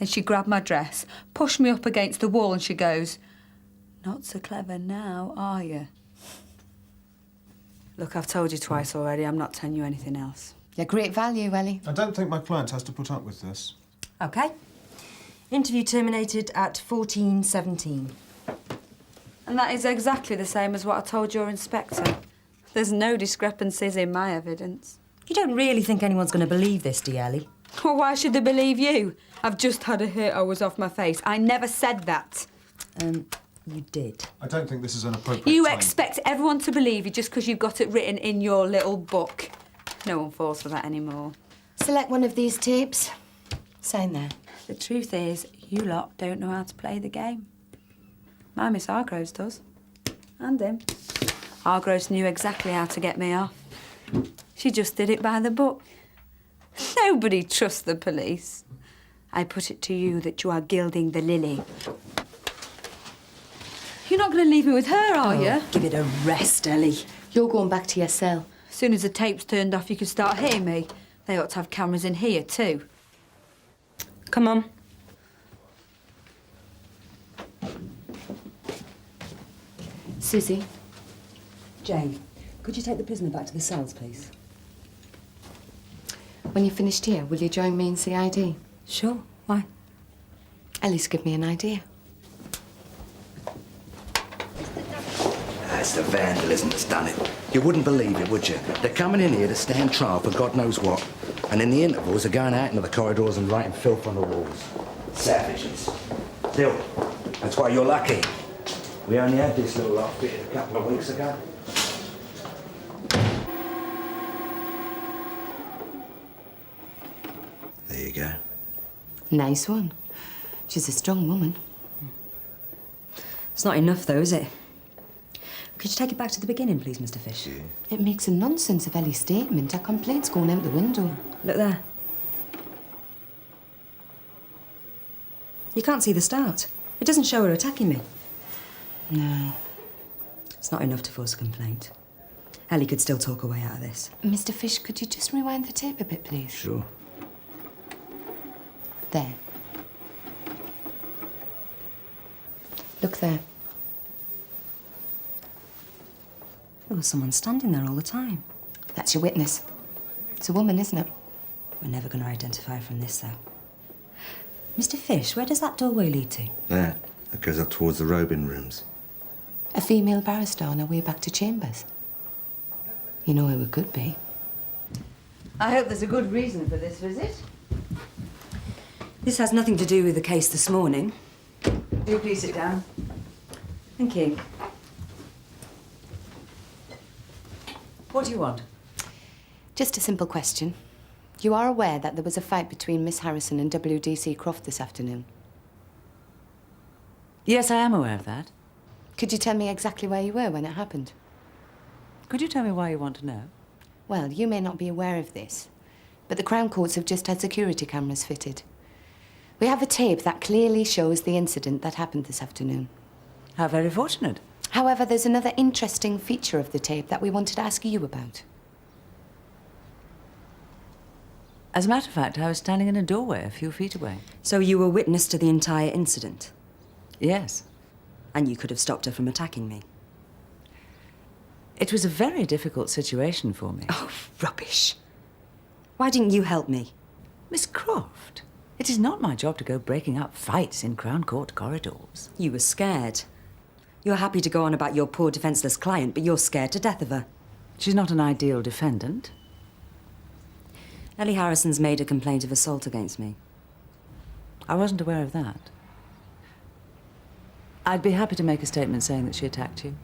Speaker 14: Then she grabbed my dress, pushed me up against the wall, and she goes, "Not so clever now, are you?" Look, I've told you twice already. I'm not telling you anything else.
Speaker 2: You're great value, Ellie.
Speaker 11: I don't think my client has to put up with this.
Speaker 18: OK. Interview terminated at 14:17.
Speaker 14: And that is exactly the same as what I told your inspector. There's no discrepancies in my evidence.
Speaker 18: You don't really think anyone's going to believe this, do you, Ellie?
Speaker 14: Well, why should they believe you? I've just had a hurt I was off my face. I never said that.
Speaker 18: You did.
Speaker 12: I don't think this is an appropriate
Speaker 14: You
Speaker 12: time.
Speaker 14: expect everyone to believe you just because you've got it written in your little book. No one falls for that anymore.
Speaker 2: Select one of these tapes. Sign there.
Speaker 14: The truth is, you lot don't know how to play the game. My Miss Hargroves does. And him. Hargroves knew exactly how to get me off. She just did it by the book. Nobody trusts the police. I put it to you that you are gilding the lily. You're not going to leave me with her, are you?
Speaker 18: Give it a rest, Ellie.
Speaker 2: You're going back to your cell.
Speaker 14: As soon as the tape's turned off, you can start hitting me. They ought to have cameras in here, too.
Speaker 18: Come on.
Speaker 2: Suzi.
Speaker 18: Jane, could you take the prisoner back to the cells, please?
Speaker 2: When you're finished here, will you join me in CID?
Speaker 18: Sure. Why?
Speaker 2: Ellis give me an idea.
Speaker 1: It's the vandalism that's done it. You wouldn't believe it, would you? They're coming in here to stand trial for God knows what. And in the intervals, they're going out into the corridors and writing filth on the walls. Savages. Still, that's why you're lucky. We only had this little lot fitted a couple of weeks ago. There you go.
Speaker 2: Nice one. She's a strong woman.
Speaker 18: It's not enough, though, is it? Could you take it back to the beginning, please, Mr. Fish? Yeah.
Speaker 2: It makes a nonsense of Ellie's statement. Her complaint's going out the window.
Speaker 18: Look there. You can't see the start. It doesn't show her attacking me.
Speaker 2: No.
Speaker 18: It's not enough to force a complaint. Ellie could still talk her way out of this.
Speaker 2: Mr. Fish, could you just rewind the tape a bit, please?
Speaker 1: Sure.
Speaker 2: There. Look there.
Speaker 18: There was someone standing there all the time.
Speaker 2: That's your witness. It's a woman, isn't it?
Speaker 18: We're never going to identify her from this, though. Mr. Fish, where does that doorway lead to?
Speaker 1: That goes up towards the robing rooms.
Speaker 2: A female barrister on her way back to chambers. You know who it could be.
Speaker 17: I hope there's a good reason for this visit.
Speaker 18: This has nothing to do with the case this morning.
Speaker 17: Do please sit down.
Speaker 18: Thank you.
Speaker 17: What do you want?
Speaker 2: Just a simple question. You are aware that there was a fight between Miss Harrison and WDC Croft this afternoon?
Speaker 17: Yes, I am aware of that.
Speaker 2: Could you tell me exactly where you were when it happened?
Speaker 17: Could you tell me why you want to know?
Speaker 2: Well, you may not be aware of this, but the Crown Courts have just had security cameras fitted. We have a tape that clearly shows the incident that happened this afternoon.
Speaker 17: How very fortunate.
Speaker 2: However, there's another interesting feature of the tape that we wanted to ask you about.
Speaker 17: As a matter of fact, I was standing in a doorway a few feet away.
Speaker 18: So you were witness to the entire incident?
Speaker 17: Yes.
Speaker 18: And you could have stopped her from attacking me?
Speaker 17: It was a very difficult situation for me.
Speaker 18: Oh, rubbish. Why didn't you help me?
Speaker 17: Miss Croft, it is not my job to go breaking up fights in Crown Court corridors.
Speaker 18: You were scared. You're happy to go on about your poor defenceless client, but you're scared to death of her.
Speaker 17: She's not an ideal defendant.
Speaker 18: Ellie Harrison's made a complaint of assault against me.
Speaker 17: I wasn't aware of that. I'd be happy to make a statement saying that she attacked you.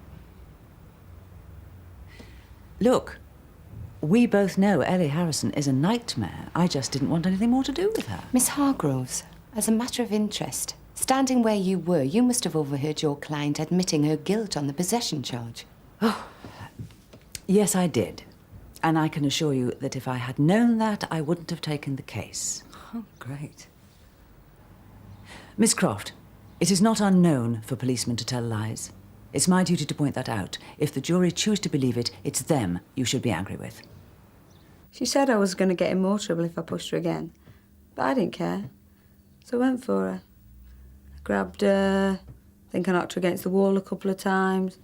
Speaker 17: Look, we both know Ellie Harrison is a nightmare. I just didn't want anything more to do with her.
Speaker 2: Miss Hargroves, as a matter of interest, standing where you were, you must have overheard your client admitting her guilt on the possession charge.
Speaker 17: Oh, yes, I did. And I can assure you that if I had known that, I wouldn't have taken the case.
Speaker 18: Oh, great.
Speaker 17: Miss Croft, it is not unknown for policemen to tell lies. It's my duty to point that out. If the jury choose to believe it, it's them you should be angry with.
Speaker 14: She said I was going to get in more trouble if I pushed her again. But I didn't care. So I went for her. I grabbed her, think I knocked her against the wall a couple of times.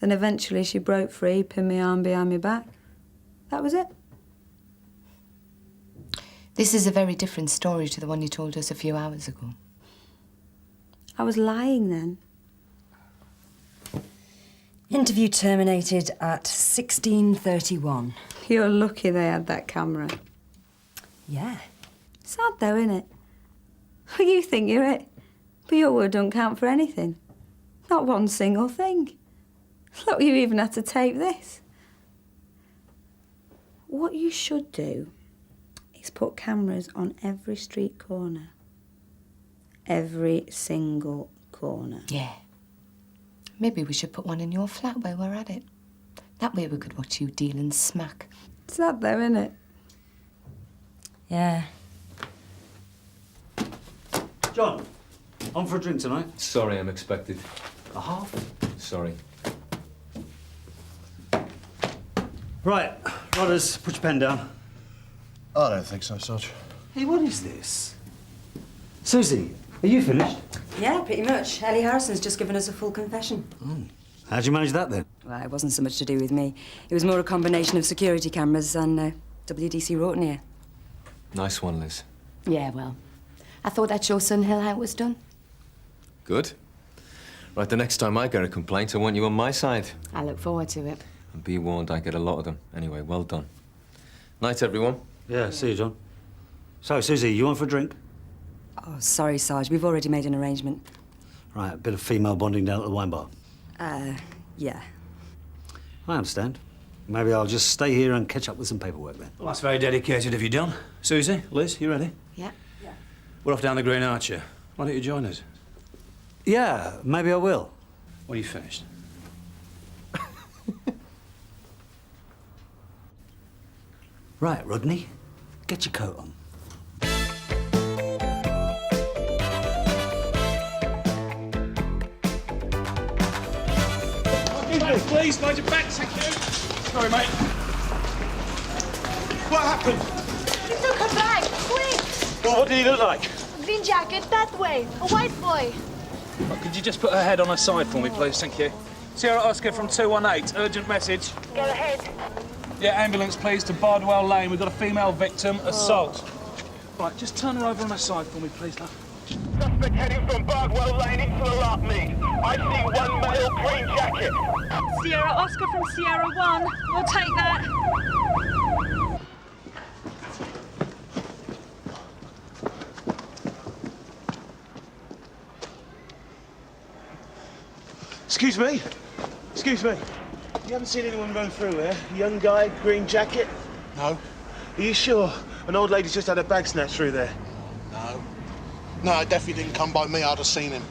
Speaker 14: Then eventually she broke free, pinned my arm behind my back. That was it.
Speaker 2: This is a very different story to the one you told us a few hours ago.
Speaker 14: I was lying then.
Speaker 18: Interview terminated at 16:31.
Speaker 14: You're lucky they had that camera.
Speaker 18: Yeah.
Speaker 14: Sad though, innit? Well, you think you're it, but your word don't count for anything. Not one single thing. Look, you even had to tape this. What you should do is put cameras on every street corner. Every single corner.
Speaker 2: Yeah. Maybe we should put one in your flat while we're at it. That way we could watch you deal and smack.
Speaker 14: It's that though, isn't it? Yeah.
Speaker 19: John, on for a drink tonight?
Speaker 22: Sorry, I'm expected.
Speaker 19: A half?
Speaker 22: Sorry.
Speaker 19: Right, Rodders, put your pen down.
Speaker 7: I don't think so, Sarge.
Speaker 19: Hey, what is this? Suzi, are you finished?
Speaker 18: Yeah, pretty much. Ellie Harrison's just given us a full confession.
Speaker 19: How'd you manage that, then?
Speaker 18: Well, it wasn't so much to do with me. It was more a combination of security cameras and WDC Roten here.
Speaker 22: Nice one, Liz.
Speaker 2: Yeah, well, I thought I'd show Sun Hill how it was done.
Speaker 22: Good. Right, the next time I get a complaint, I want you on my side.
Speaker 2: I look forward to it.
Speaker 22: And be warned, I get a lot of them. Anyway, well done. Night, everyone.
Speaker 19: Yeah, see you, John. So, Suzi, you want for a drink?
Speaker 18: Oh, sorry, Sarge. We've already made an arrangement.
Speaker 19: Right, a bit of female bonding down at the wine bar.
Speaker 18: Yeah.
Speaker 19: I understand. Maybe I'll just stay here and catch up with some paperwork then. Well, that's very dedicated of you, Don. Suzi, Liz, you ready?
Speaker 2: Yeah.
Speaker 19: We're off down the Green Archer. Why don't you join us? Yeah, maybe I will. When are you finished? Right, Rodney, get your coat on.
Speaker 16: Please, mind your back, thank you. Sorry, mate. What happened?
Speaker 4: He took a bag, quick!
Speaker 16: Well, what did he look like?
Speaker 4: Green jacket, that way. A white boy.
Speaker 16: Right, could you just put her head on her side for me, please? Thank you. Sierra Oscar from 218, urgent message.
Speaker 4: Go ahead.
Speaker 16: Yeah, ambulance, please, to Bardwell Lane. We've got a female victim, assault. Right, just turn her over on her side for me, please, love.
Speaker 9: Suspect heading from Bardwell Lane into the lot meet. I see one male green jacket.
Speaker 3: Sierra Oscar from Sierra 1. We'll take that.
Speaker 16: Excuse me? Excuse me. You haven't seen anyone run through here? A young guy, green jacket?
Speaker 10: No.
Speaker 16: Are you sure? An old lady's just had her bag snatched through there.
Speaker 10: No. No, it definitely didn't come by me. I'd have seen him.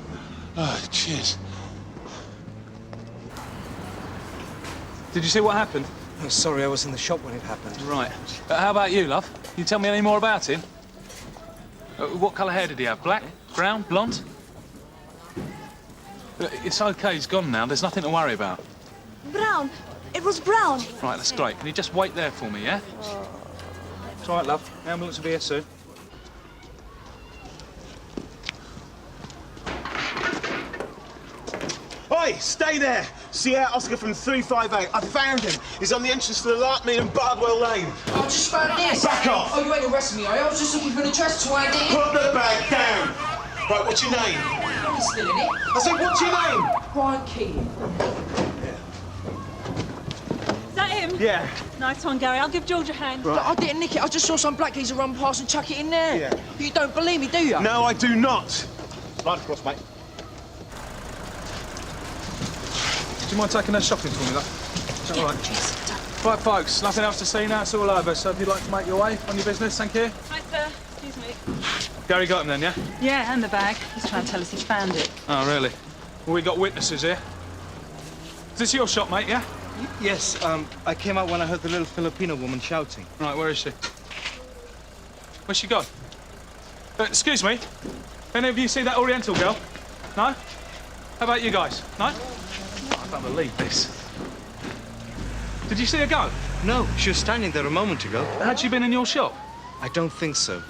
Speaker 16: Oh, cheers. Did you see what happened?
Speaker 24: Oh, sorry, I was in the shop when it happened.
Speaker 16: Right. How about you, love? Can you tell me any more about him? What colour hair did he have? Black? Brown? Blonde? It's OK, he's gone now. There's nothing to worry about.
Speaker 4: Brown. It was brown.
Speaker 16: Right, that's great. Can you just wait there for me, yeah? It's all right, love. The ambulance will be here soon. Oi, stay there! Sierra Oscar from 358. I found him. He's on the entrance to the Larkmead and Bardwell Lane.
Speaker 25: I was just about this.
Speaker 16: Back off!
Speaker 25: Oh, you ain't arresting me, are you? I was just looking for an address to ID.
Speaker 16: Put the bag down! Right, what's your name?
Speaker 25: I'm still in it.
Speaker 16: I said, what's your name?
Speaker 25: Brian Keane.
Speaker 3: Is that him?
Speaker 16: Yeah.
Speaker 3: Nice one, Gary. I'll give George a hand.
Speaker 25: Right. I didn't nick it. I just saw some black geezer run past and chuck it in there.
Speaker 16: Yeah.
Speaker 25: You don't believe me, do you?
Speaker 16: No, I do not. Right across, mate. Do you mind taking that shopping for me, love? Is that all right? Right, folks, nothing else to see now. It's all over. So if you'd like to make your way on your business, thank you.
Speaker 3: Hi, sir. Excuse me.
Speaker 16: Gary got him then, yeah?
Speaker 3: Yeah, and the bag. He's trying to tell us he found it.
Speaker 16: Oh, really? Well, we got witnesses here. Is this your shop, mate, yeah?
Speaker 26: Yes, I came out when I heard the little Filipino woman shouting.
Speaker 16: Right, where is she? Where's she gone? Excuse me? Any of you see that Oriental girl? No? How about you guys? No? I don't believe this. Did you see her go?
Speaker 26: No, she was standing there a moment ago.
Speaker 16: Had she been in your shop?
Speaker 26: I don't think so.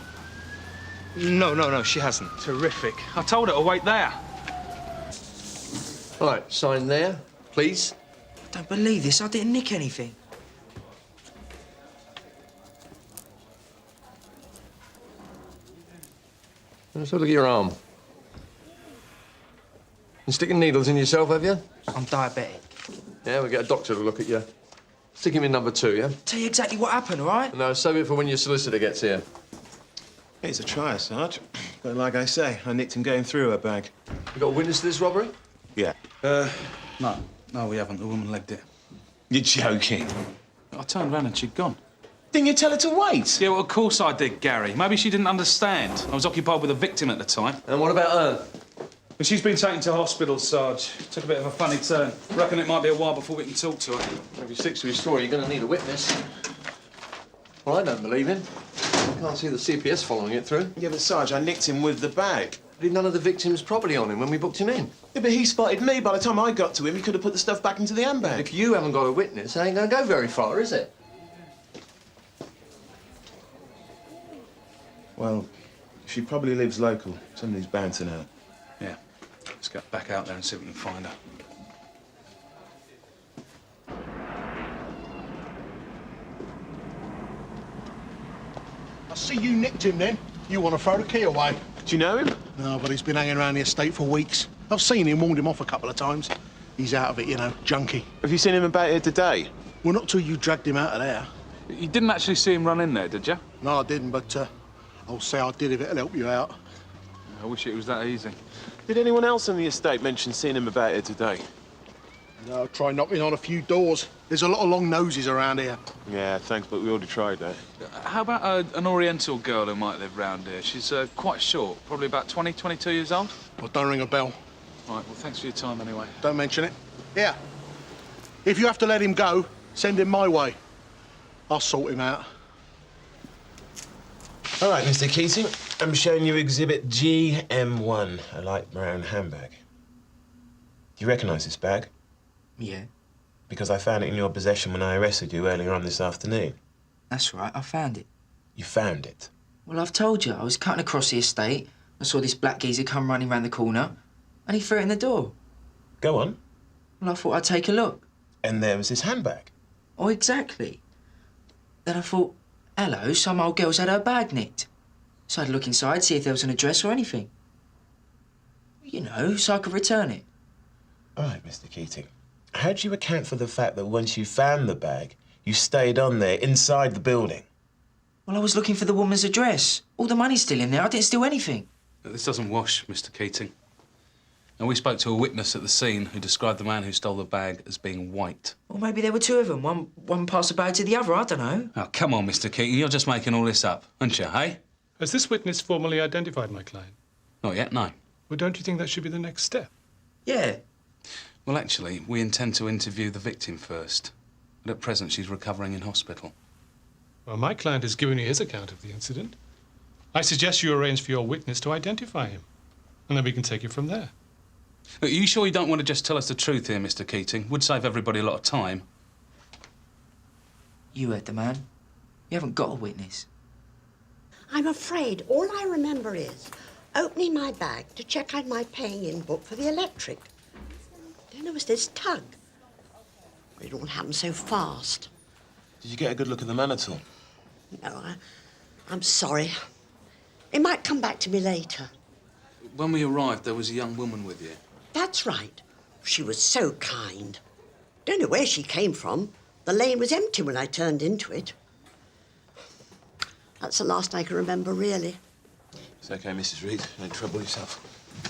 Speaker 26: No, she hasn't.
Speaker 16: Terrific. I told her to wait there.
Speaker 23: Right, sign there, please.
Speaker 25: I don't believe this. I didn't nick anything.
Speaker 23: Let's have a look at your arm. You sticking needles in yourself, have you?
Speaker 25: I'm diabetic.
Speaker 23: Yeah, we'll get a doctor to look at you. Stick him in number 2, yeah?
Speaker 25: Tell you exactly what happened, all right?
Speaker 23: No, save it for when your solicitor gets here.
Speaker 16: It's a try, Sarge. But like I say, I nicked him going through her bag.
Speaker 23: You got a witness to this robbery?
Speaker 16: Yeah. No, we haven't. The woman legged it.
Speaker 5: You're joking.
Speaker 16: I turned round and she'd gone.
Speaker 5: Didn't you tell her to wait?
Speaker 16: Yeah, well, of course I did, Gary. Maybe she didn't understand. I was occupied with a victim at the time.
Speaker 23: And what about her?
Speaker 16: But she's been taken to hospital, Sarge. Took a bit of a funny turn. Reckon it might be a while before we can talk to her.
Speaker 23: If you stick to his story, you're going to need a witness. Well, I don't believe him. I can't see the CPS following it through.
Speaker 5: Yeah, but Sarge, I nicked him with the bag.
Speaker 23: Did none of the victims' property on him when we booked him in?
Speaker 5: Yeah, but he spotted me. By the time I got to him, he could have put the stuff back into the handbag.
Speaker 23: If you haven't got a witness, it ain't going to go very far, is it?
Speaker 5: Well, she probably lives local. Somebody's bound to know.
Speaker 16: Yeah. Let's get back out there and see if we can find her.
Speaker 10: I see you nicked him then. You want to throw the key away.
Speaker 5: Do you know him?
Speaker 10: No, but he's been hanging around the estate for weeks. I've seen him, warned him off a couple of times. He's out of it, you know, junkie.
Speaker 5: Have you seen him about here today?
Speaker 10: Well, not till you dragged him out of there.
Speaker 16: You didn't actually see him run in there, did you?
Speaker 10: No, I didn't, but I'll say I did if it'll help you out.
Speaker 16: I wish it was that easy.
Speaker 5: Did anyone else on the estate mention seeing him about here today?
Speaker 10: No, try knocking on a few doors. There's a lot of long noses around here.
Speaker 5: Yeah, thanks, but we already tried that.
Speaker 16: How about an Oriental girl who might live round here? She's quite short, probably about 20, 22 years old.
Speaker 10: Well, don't ring a bell.
Speaker 16: Right, well, thanks for your time anyway.
Speaker 10: Don't mention it. Yeah. If you have to let him go, send him my way. I'll sort him out.
Speaker 5: All right, Mr. Keating, I'm showing you exhibit GM1, a light brown handbag. Do you recognise this bag?
Speaker 25: Yeah,
Speaker 5: Because I found it in your possession when I arrested you earlier on this afternoon.
Speaker 25: that's right. I found it.
Speaker 5: You found it?
Speaker 25: Well, I've told you. I was cutting across the estate. I saw this black geezer come running round the corner, and he threw it in the door.
Speaker 5: Go on.
Speaker 25: Well, I thought I'd take a look.
Speaker 5: And there was this handbag.
Speaker 25: Oh, exactly. Then I thought, hello, some old girl's had her bag nicked. So I'd look inside, see if there was an address or anything. You know, so I could return it.
Speaker 5: All right, Mr. Keating. How do you account for the fact that once you found the bag, you stayed on there inside the building?
Speaker 25: Well, I was looking for the woman's address. All the money's still in there. I didn't steal anything.
Speaker 16: This doesn't wash, Mr. Keating. And we spoke to a witness at the scene who described the man who stole the bag as being white.
Speaker 25: Or maybe there were two of them. One passed the bag to the other. I don't know.
Speaker 16: Oh, come on, Mr. Keating. You're just making all this up, aren't you, hey?
Speaker 6: Has this witness formally identified my client?
Speaker 16: Not yet, no.
Speaker 6: Well, don't you think that should be the next step?
Speaker 25: Yeah.
Speaker 16: Well, actually, we intend to interview the victim first. But at present, she's recovering in hospital.
Speaker 6: Well, my client has given you his account of the incident. I suggest you arrange for your witness to identify him, and then we can take it from there.
Speaker 16: Look, are you sure you don't want to just tell us the truth here, Mr. Keating? Would save everybody a lot of time.
Speaker 25: You heard the man. You haven't got a witness.
Speaker 8: I'm afraid all I remember is opening my bag to check out my paying-in book for the electric. Then there was this tug. It all happened so fast.
Speaker 5: Did you get a good look at the man at all?
Speaker 8: No, I'm sorry. It might come back to me later.
Speaker 16: When we arrived, there was a young woman with you.
Speaker 8: That's right. She was so kind. Don't know where she came from. The lane was empty when I turned into it. That's the last I can remember, really.
Speaker 5: It's OK, Mrs. Reed. Don't trouble yourself.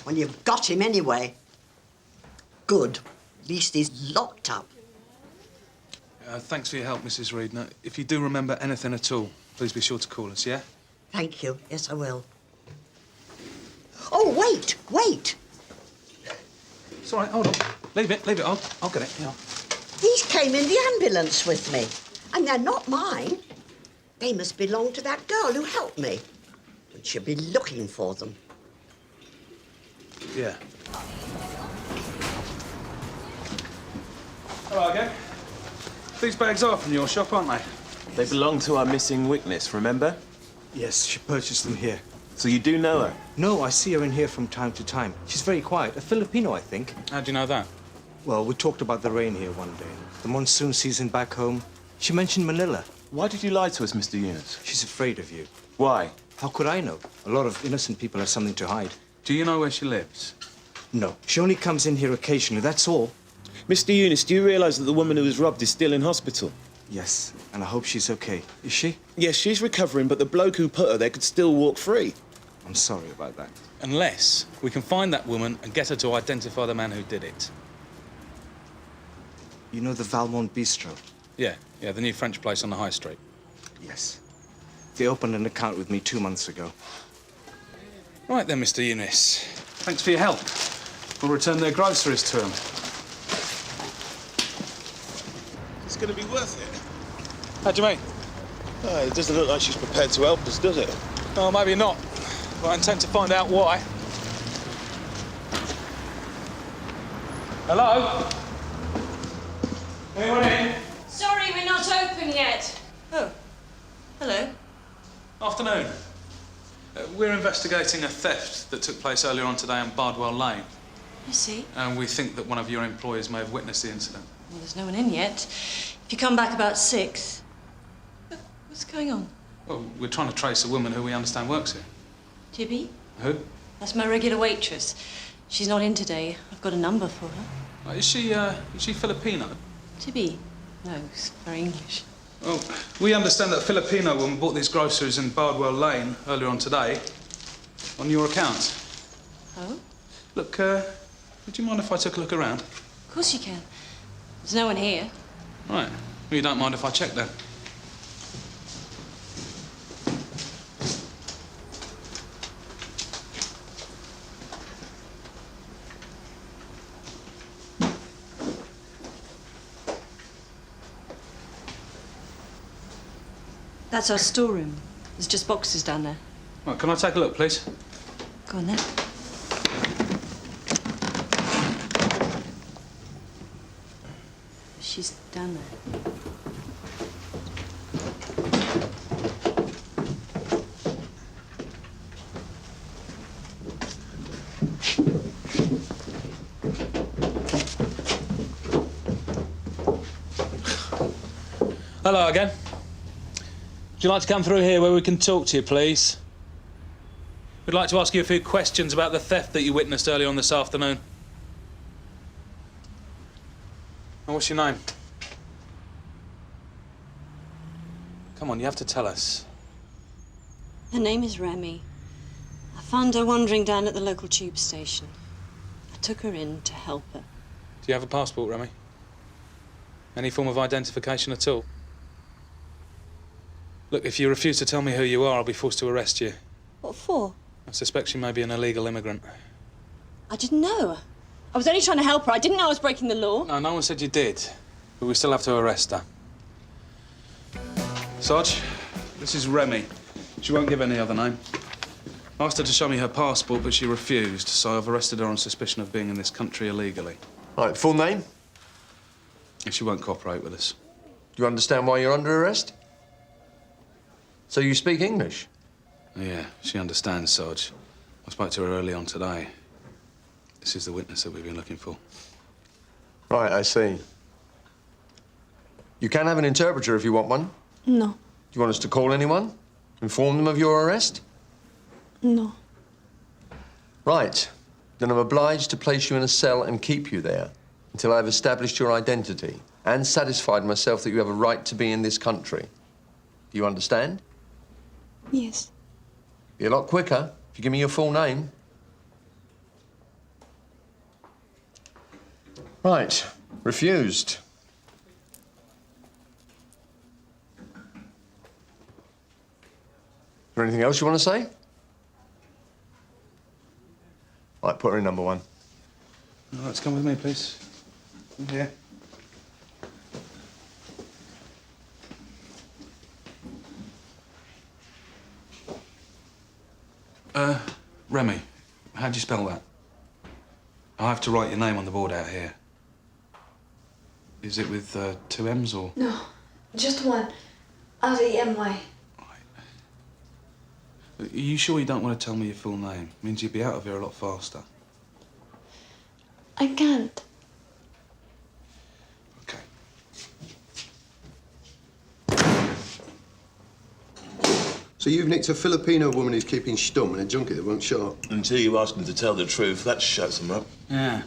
Speaker 8: Well, you've got him anyway. Good. At least he's locked up.
Speaker 16: Thanks for your help, Mrs. Reed. Now, if you do remember anything at all, please be sure to call us, yeah?
Speaker 8: Thank you. Yes, I will. Oh, wait!
Speaker 16: It's all right, hold on. Leave it, I'll get it, yeah.
Speaker 8: These came in the ambulance with me, and they're not mine. They must belong to that girl who helped me. And she'll be looking for them.
Speaker 16: Yeah. Hello again. These bags are from your shop, aren't they?
Speaker 5: They belong to our missing witness, remember?
Speaker 25: Yes, she purchased them here.
Speaker 5: So you do know her?
Speaker 25: No, I see her in here from time to time. She's very quiet. A Filipino, I think.
Speaker 16: How do you know that?
Speaker 25: Well, we talked about the rain here one day. The monsoon season back home. She mentioned Manila.
Speaker 5: Why did you lie to us, Mr. Eunice?
Speaker 25: She's afraid of you.
Speaker 5: Why?
Speaker 25: How could I know? A lot of innocent people have something to hide.
Speaker 16: Do you know where she lives?
Speaker 25: No. She only comes in here occasionally, that's all.
Speaker 5: Mr. Eunice, do you realise that the woman who was robbed is still in hospital?
Speaker 25: Yes, and I hope she's okay. Is she?
Speaker 5: Yes, she's recovering, but the bloke who put her there could still walk free.
Speaker 25: I'm sorry about that.
Speaker 16: Unless we can find that woman and get her to identify the man who did it.
Speaker 26: You know the Valmont Bistro?
Speaker 16: Yeah, the new French place on the high street.
Speaker 26: Yes. They opened an account with me 2 months ago.
Speaker 16: Right then, Mr. Eunice. Thanks for your help. We'll return their groceries to them.
Speaker 5: It's going to be worth it.
Speaker 16: How do you mean?
Speaker 5: Oh, it doesn't look like she's prepared to help us, does it?
Speaker 16: Oh, maybe not. But I intend to find out why. Hello? Anyone in?
Speaker 11: Sorry, we're not open yet.
Speaker 17: Oh, hello.
Speaker 16: Afternoon. We're investigating a theft that took place earlier on today on Bardwell Lane.
Speaker 11: I see.
Speaker 16: And we think that one of your employees may have witnessed the incident.
Speaker 11: Well, there's no one in yet. If you come back about 6. What's going on?
Speaker 16: Well, we're trying to trace a woman who we understand works here.
Speaker 11: Tibby?
Speaker 16: Who?
Speaker 11: That's my regular waitress. She's not in today. I've got a number for her.
Speaker 16: Is she Filipino?
Speaker 11: Tibby? No, it's very English.
Speaker 16: Well, we understand that a Filipino woman bought these groceries in Bardwell Lane earlier on today on your account.
Speaker 11: Oh?
Speaker 16: Look, would you mind if I took a look around?
Speaker 11: Of course you can. There's no one here.
Speaker 16: Right. Well, you don't mind if I check then?
Speaker 11: That's our storeroom. There's just boxes down there.
Speaker 16: Right, can I take a look, please?
Speaker 11: Go on then. She's down there.
Speaker 16: Hello again. Would you like to come through here where we can talk to you, please? We'd like to ask you a few questions about the theft that you witnessed earlier on this afternoon. And what's your name? Come on, you have to tell us.
Speaker 11: Her name is Remy. I found her wandering down at the local tube station. I took her in to help her.
Speaker 16: Do you have a passport, Remy? Any form of identification at all? Look, if you refuse to tell me who you are, I'll be forced to arrest you.
Speaker 11: What for?
Speaker 16: I suspect you may be an illegal immigrant.
Speaker 11: I didn't know. I was only trying to help her. I didn't know I was breaking the law.
Speaker 16: No, no one said you did. But we still have to arrest her. Sarge, this is Remy. She won't give any other name. I asked her to show me her passport, but she refused, so I've arrested her on suspicion of being in this country illegally.
Speaker 23: Right, full name?
Speaker 16: If she won't cooperate with us.
Speaker 23: Do you understand why you're under arrest? So you speak English?
Speaker 16: Yeah, she understands, Sarge. I spoke to her early on today. This is the witness that we've been looking for.
Speaker 23: Right, I see. You can have an interpreter if you want one.
Speaker 11: No.
Speaker 23: Do you want us to call anyone? Inform them of your arrest?
Speaker 11: No.
Speaker 23: Right. Then I'm obliged to place you in a cell and keep you there until I've established your identity and satisfied myself that you have a right to be in this country. Do you understand?
Speaker 11: Yes.
Speaker 23: Be a lot quicker if you give me your full name. Right. Refused. Is there anything else you want to say? Right, put her in number 1.
Speaker 16: All right, come with me, please. In here. Remy, how'd you spell that? I have to write your name on the board out here. Is it with 2 M's or...?
Speaker 4: No, just one. R-E-M-Y.
Speaker 16: Are you sure you don't want to tell me your full name? It means you'd be out of here a lot faster.
Speaker 4: I can't.
Speaker 16: Okay.
Speaker 12: So you've nicked a Filipino woman who's keeping stum and a junkie that won't show up?
Speaker 5: Until you ask them to tell the truth, that shuts them up.
Speaker 16: Yeah.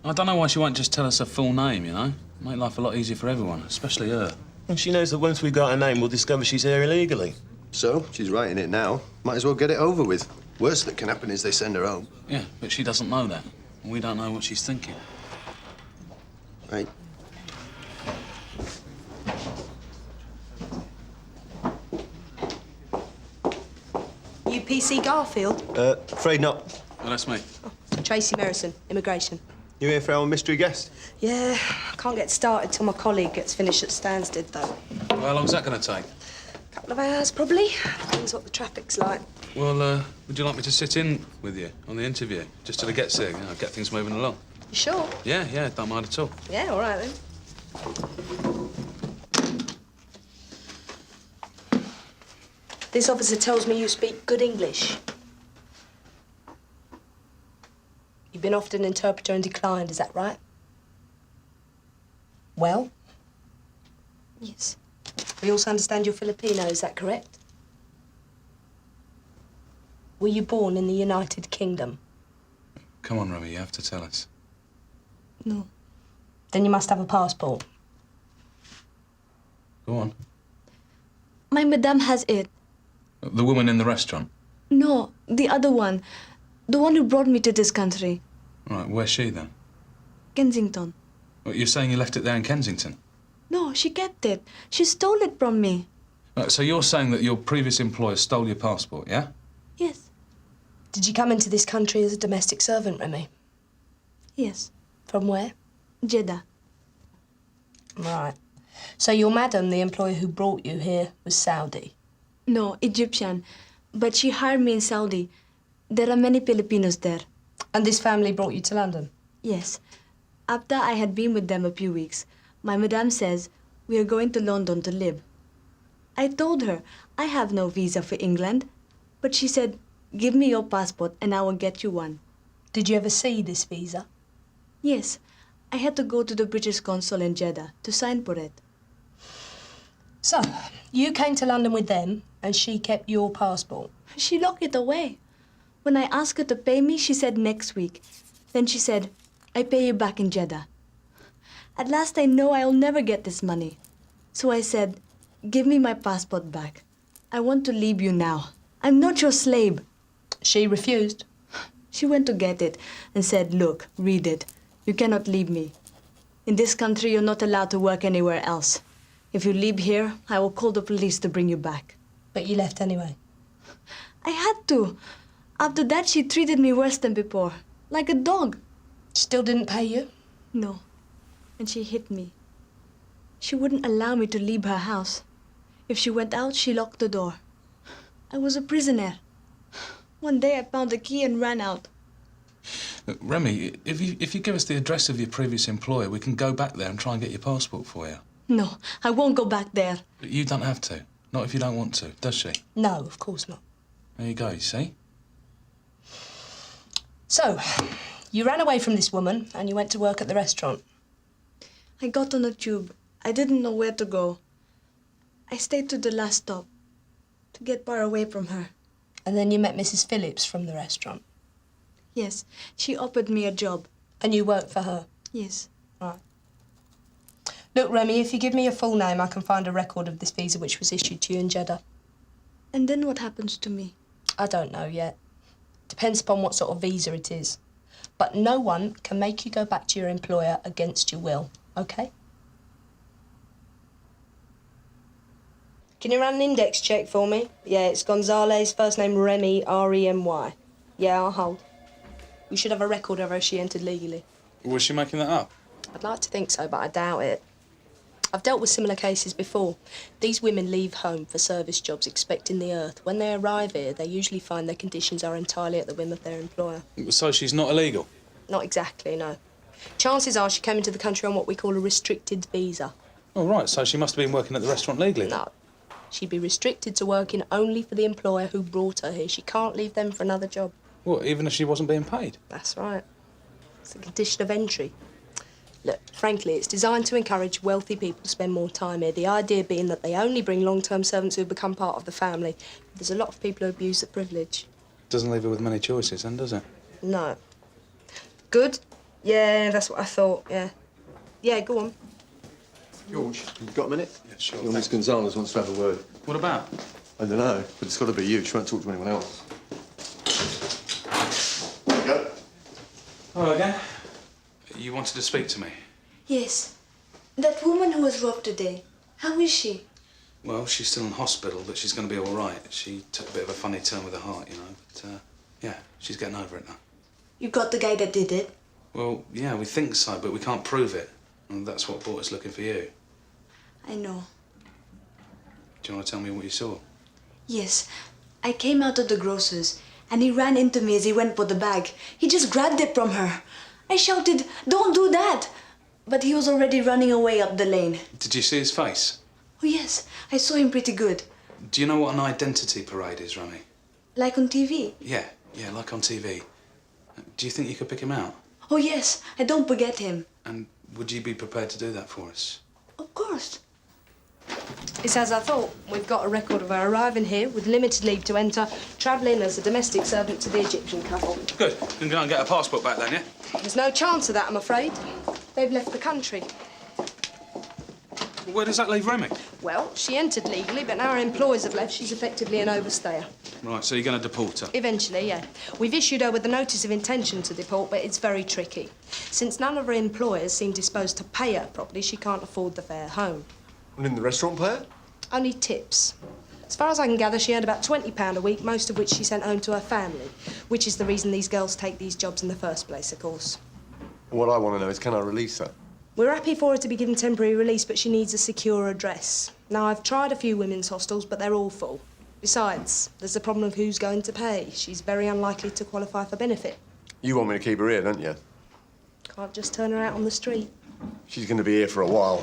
Speaker 16: I don't know why she won't just tell us her full name, you know? Make life a lot easier for everyone, especially her.
Speaker 5: And she knows that once we got her name, we'll discover she's here illegally.
Speaker 12: So, she's writing it now. Might as well get it over with. Worst that can happen is they send her home.
Speaker 16: Yeah, but she doesn't know that. We don't know what she's thinking.
Speaker 12: Right.
Speaker 1: you PC Garfield?
Speaker 12: Afraid not.
Speaker 16: Oh, that's me.
Speaker 1: Tracy Merrison, immigration.
Speaker 12: You here for our mystery guest?
Speaker 1: Yeah, I can't get started till my colleague gets finished at Stansted, though.
Speaker 16: Well, how long's that going to take?
Speaker 1: Couple of hours, probably. Depends what the traffic's like.
Speaker 16: Well, would you like me to sit in with you on the interview? Just till it gets here, get things moving along.
Speaker 1: You sure?
Speaker 16: Yeah, don't mind at all.
Speaker 1: Yeah, all right, then. This officer tells me you speak good English. You've been offered an interpreter and declined, is that right? Well? Yes. We also understand you're Filipino, is that correct? Were you born in the United Kingdom?
Speaker 16: Come on, Remy, you have to tell us.
Speaker 1: No. Then you must have a passport.
Speaker 16: Go on.
Speaker 13: My madame has it.
Speaker 16: The woman in the restaurant?
Speaker 13: No, the other one. The one who brought me to this country.
Speaker 16: Right, where's she then?
Speaker 13: Kensington.
Speaker 16: What, you're saying you left it there in Kensington?
Speaker 13: No, she kept it. She stole it from me.
Speaker 16: Right, so you're saying that your previous employer stole your passport, yeah?
Speaker 13: Yes.
Speaker 1: Did you come into this country as a domestic servant, Remy?
Speaker 13: Yes.
Speaker 1: From where?
Speaker 13: Jeddah.
Speaker 1: Right. So your madam, the employer who brought you here, was Saudi?
Speaker 13: No, Egyptian. But she hired me in Saudi. There are many Filipinos there.
Speaker 1: And this family brought you to London?
Speaker 13: Yes. After I had been with them a few weeks, my madame says we are going to London to live. I told her I have no visa for England, but she said, give me your passport and I will get you one.
Speaker 1: Did you ever see this visa?
Speaker 13: Yes. I had to go to the British consul in Jeddah to sign for it.
Speaker 1: So, you came to London with them and she kept your passport?
Speaker 13: She locked it away. When I asked her to pay me, she said next week. Then she said, I pay you back in Jeddah. At last I know I'll never get this money. So I said, give me my passport back. I want to leave you now. I'm not your slave.
Speaker 1: She refused?
Speaker 13: She went to get it and said, look, read it. You cannot leave me. In this country, you're not allowed to work anywhere else. If you leave here, I will call the police to bring you back.
Speaker 1: But you left anyway?
Speaker 13: I had to. After that, she treated me worse than before. Like a dog.
Speaker 1: Still didn't pay you?
Speaker 13: No. And she hit me. She wouldn't allow me to leave her house. If she went out, she locked the door. I was a prisoner. One day I found the key and ran out.
Speaker 16: Look, Remy, if you give us the address of your previous employer, we can go back there and try and get your passport for you.
Speaker 13: No, I won't go back there.
Speaker 16: But you don't have to. Not if you don't want to, does she?
Speaker 1: No, of course not.
Speaker 16: There you go, you see?
Speaker 1: So, you ran away from this woman and you went to work at the restaurant.
Speaker 13: I got on a tube. I didn't know where to go. I stayed to the last stop to get far away from her.
Speaker 1: And then you met Mrs. Phillips from the restaurant?
Speaker 13: Yes, she offered me a job.
Speaker 1: And you worked for her?
Speaker 13: Yes.
Speaker 1: Right. Look, Remy, if you give me your full name, I can find a record of this visa which was issued to you in Jeddah.
Speaker 13: And then what happens to me?
Speaker 1: I don't know yet. Depends upon what sort of visa it is. But no one can make you go back to your employer against your will, OK? Can you run an index check for me? Yeah, it's Gonzalez, first name Remy, R-E-M-Y. Yeah, I'll hold. We should have a record of her if she entered legally.
Speaker 16: Was she making that up?
Speaker 1: I'd like to think so, but I doubt it. I've dealt with similar cases before. These women leave home for service jobs expecting the earth. When they arrive here, they usually find their conditions are entirely at the whim of their employer.
Speaker 16: So she's not illegal?
Speaker 1: Not exactly, no. Chances are she came into the country on what we call a restricted visa.
Speaker 16: Oh, right, so she must have been working at the restaurant legally?
Speaker 1: No. She'd be restricted to working only for the employer who brought her here. She can't leave them for another job.
Speaker 16: What, even if she wasn't being paid?
Speaker 1: That's right. It's a condition of entry. Look, frankly, it's designed to encourage wealthy people to spend more time here, the idea being that they only bring long-term servants who become part of the family. There's a lot of people who abuse the privilege.
Speaker 16: Doesn't leave her with many choices, then, does it?
Speaker 1: No. Good? Yeah, that's what I thought, yeah. Yeah, go on.
Speaker 12: George, you've got a minute?
Speaker 16: Yeah, sure.
Speaker 12: Your Miss Gonzalez wants to have a word.
Speaker 16: What about?
Speaker 12: I don't know, but it's got to be you. She won't talk to anyone else. There you go.
Speaker 16: Hello again. You wanted to speak to me?
Speaker 13: Yes. That woman who was robbed today, how is she?
Speaker 16: Well, she's still in hospital, but she's going to be all right. She took a bit of a funny turn with her heart, you know. But, yeah, she's getting over it now.
Speaker 13: You got the guy that did it?
Speaker 16: Well, yeah, we think so, but we can't prove it. And that's what brought us looking for you.
Speaker 13: I know.
Speaker 16: Do you want to tell me what you saw?
Speaker 13: Yes. I came out of the grocer's and he ran into me as he went for the bag. He just grabbed it from her. I shouted, "Don't do that!" But he was already running away up the lane.
Speaker 16: Did you see his face?
Speaker 13: Oh, yes. I saw him pretty good.
Speaker 16: Do you know what an identity parade is, Remy?
Speaker 13: Like on TV?
Speaker 16: Yeah, like on TV. Do you think you could pick him out?
Speaker 13: Oh, yes. I don't forget him.
Speaker 16: And would you be prepared to do that for us?
Speaker 13: Of course.
Speaker 1: It's as I thought. We've got a record of her arriving here with limited leave to enter, travelling as a domestic servant to the Egyptian couple.
Speaker 16: Good. You can go and get her passport back then, yeah?
Speaker 1: There's no chance of that, I'm afraid. They've left the country.
Speaker 16: Where does that leave Remy?
Speaker 1: Well, she entered legally, but now her employers have left. She's effectively an overstayer.
Speaker 16: Right, so you're going to deport her?
Speaker 1: Eventually, yeah. We've issued her with a notice of intention to deport, but it's very tricky. Since none of her employers seem disposed to pay her properly, she can't afford the fare home.
Speaker 12: And didn't the restaurant pay her?
Speaker 1: Only tips. As far as I can gather, she earned about £20 a week, most of which she sent home to her family, which is the reason these girls take these jobs in the first place, of course.
Speaker 12: What I want to know is, can I release her?
Speaker 1: We're happy for her to be given temporary release, but she needs a secure address. Now, I've tried a few women's hostels, but they're all full. Besides, there's the problem of who's going to pay. She's very unlikely to qualify for benefit.
Speaker 12: You want me to keep her here, don't you?
Speaker 1: Can't just turn her out on the street.
Speaker 12: She's going to be here for a while.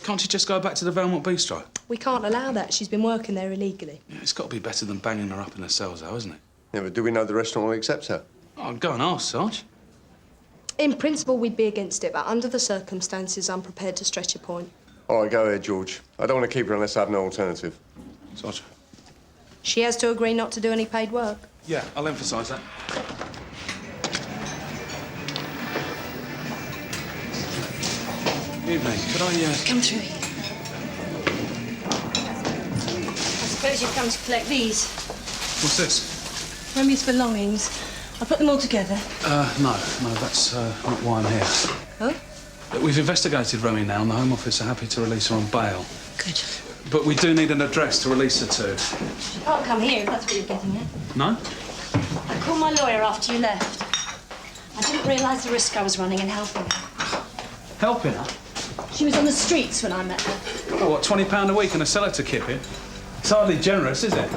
Speaker 16: Can't you just go back to the Velmont Bistro?
Speaker 1: We can't allow that. She's been working there illegally.
Speaker 16: Yeah, it's got to be better than banging her up in the cells, though, isn't it?
Speaker 12: Yeah, but do we know the restaurant will accept her?
Speaker 16: Oh, go and ask, Sarge.
Speaker 1: In principle, we'd be against it, but under the circumstances, I'm prepared to stretch a point.
Speaker 12: All right, go ahead, George. I don't want to keep her unless I have no alternative.
Speaker 16: Sarge.
Speaker 1: She has to agree not to do any paid work.
Speaker 16: Yeah, I'll emphasise that. Evening. Could I,
Speaker 13: Come through.
Speaker 7: I suppose you've come to collect these.
Speaker 16: What's this?
Speaker 7: Remy's belongings. I'll put them all together.
Speaker 16: No, that's not why I'm here.
Speaker 7: Oh?
Speaker 16: We've investigated Remy now, and the Home Office are happy to release her on bail.
Speaker 7: Good.
Speaker 16: But we do need an address to release her to.
Speaker 7: She can't come here, if that's what you're getting at.
Speaker 16: No?
Speaker 7: I called my lawyer after you left. I didn't realise the risk I was running in helping her.
Speaker 16: Helping her?
Speaker 7: She was on the streets when I met her.
Speaker 16: Oh, what, £20 a week and a cellar to kip in? It's hardly generous, is it?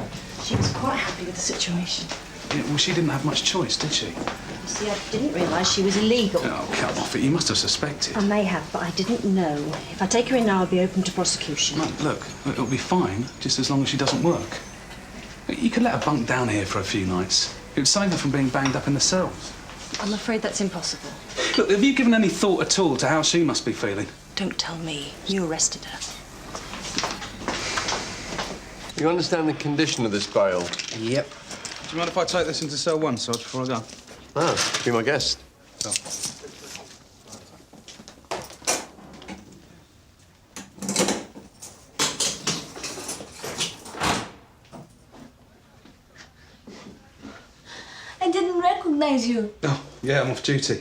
Speaker 7: She was quite happy with the situation.
Speaker 16: Yeah, well, she didn't have much choice, did she?
Speaker 7: You see, I didn't realise she was illegal.
Speaker 16: Oh, come off it. You must have suspected.
Speaker 7: I may have, but I didn't know. If I take her in now, I'll be open to prosecution.
Speaker 16: No, look, it'll be fine, just as long as she doesn't work. You could let her bunk down here for a few nights. It would save her from being banged up in the cells.
Speaker 7: I'm afraid that's impossible.
Speaker 16: Look, have you given any thought at all to how she must be feeling?
Speaker 7: Don't tell me. You arrested her.
Speaker 12: You understand the condition of this bail?
Speaker 16: Yep. Do you mind if I take this into cell 1, Sarge, before I go?
Speaker 12: Ah, be my guest.
Speaker 16: So.
Speaker 13: I didn't recognize you.
Speaker 16: Oh, yeah, I'm off duty.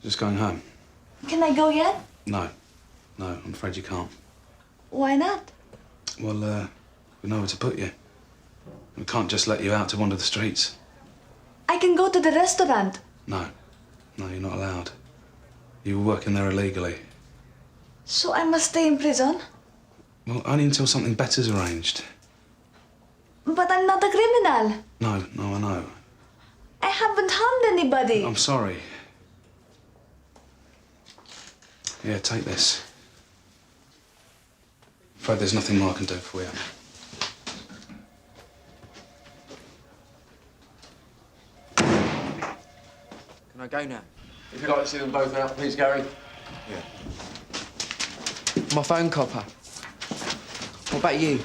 Speaker 16: Just going home.
Speaker 13: Can I go yet?
Speaker 16: No, I'm afraid you can't.
Speaker 13: Why not?
Speaker 16: Well, we know where to put you. We can't just let you out to wander the streets.
Speaker 13: I can go to the restaurant.
Speaker 16: No, you're not allowed. You were working there illegally.
Speaker 13: So I must stay in prison?
Speaker 16: Well, only until something better's arranged.
Speaker 13: But I'm not a criminal.
Speaker 16: No, I know.
Speaker 13: I haven't harmed anybody.
Speaker 16: I'm sorry. Yeah, take this. I'm afraid there's nothing more I can do for you.
Speaker 25: Can I go now?
Speaker 12: If you'd like to see them both out, please, Gary.
Speaker 25: Yeah. My phone, copper. What about you?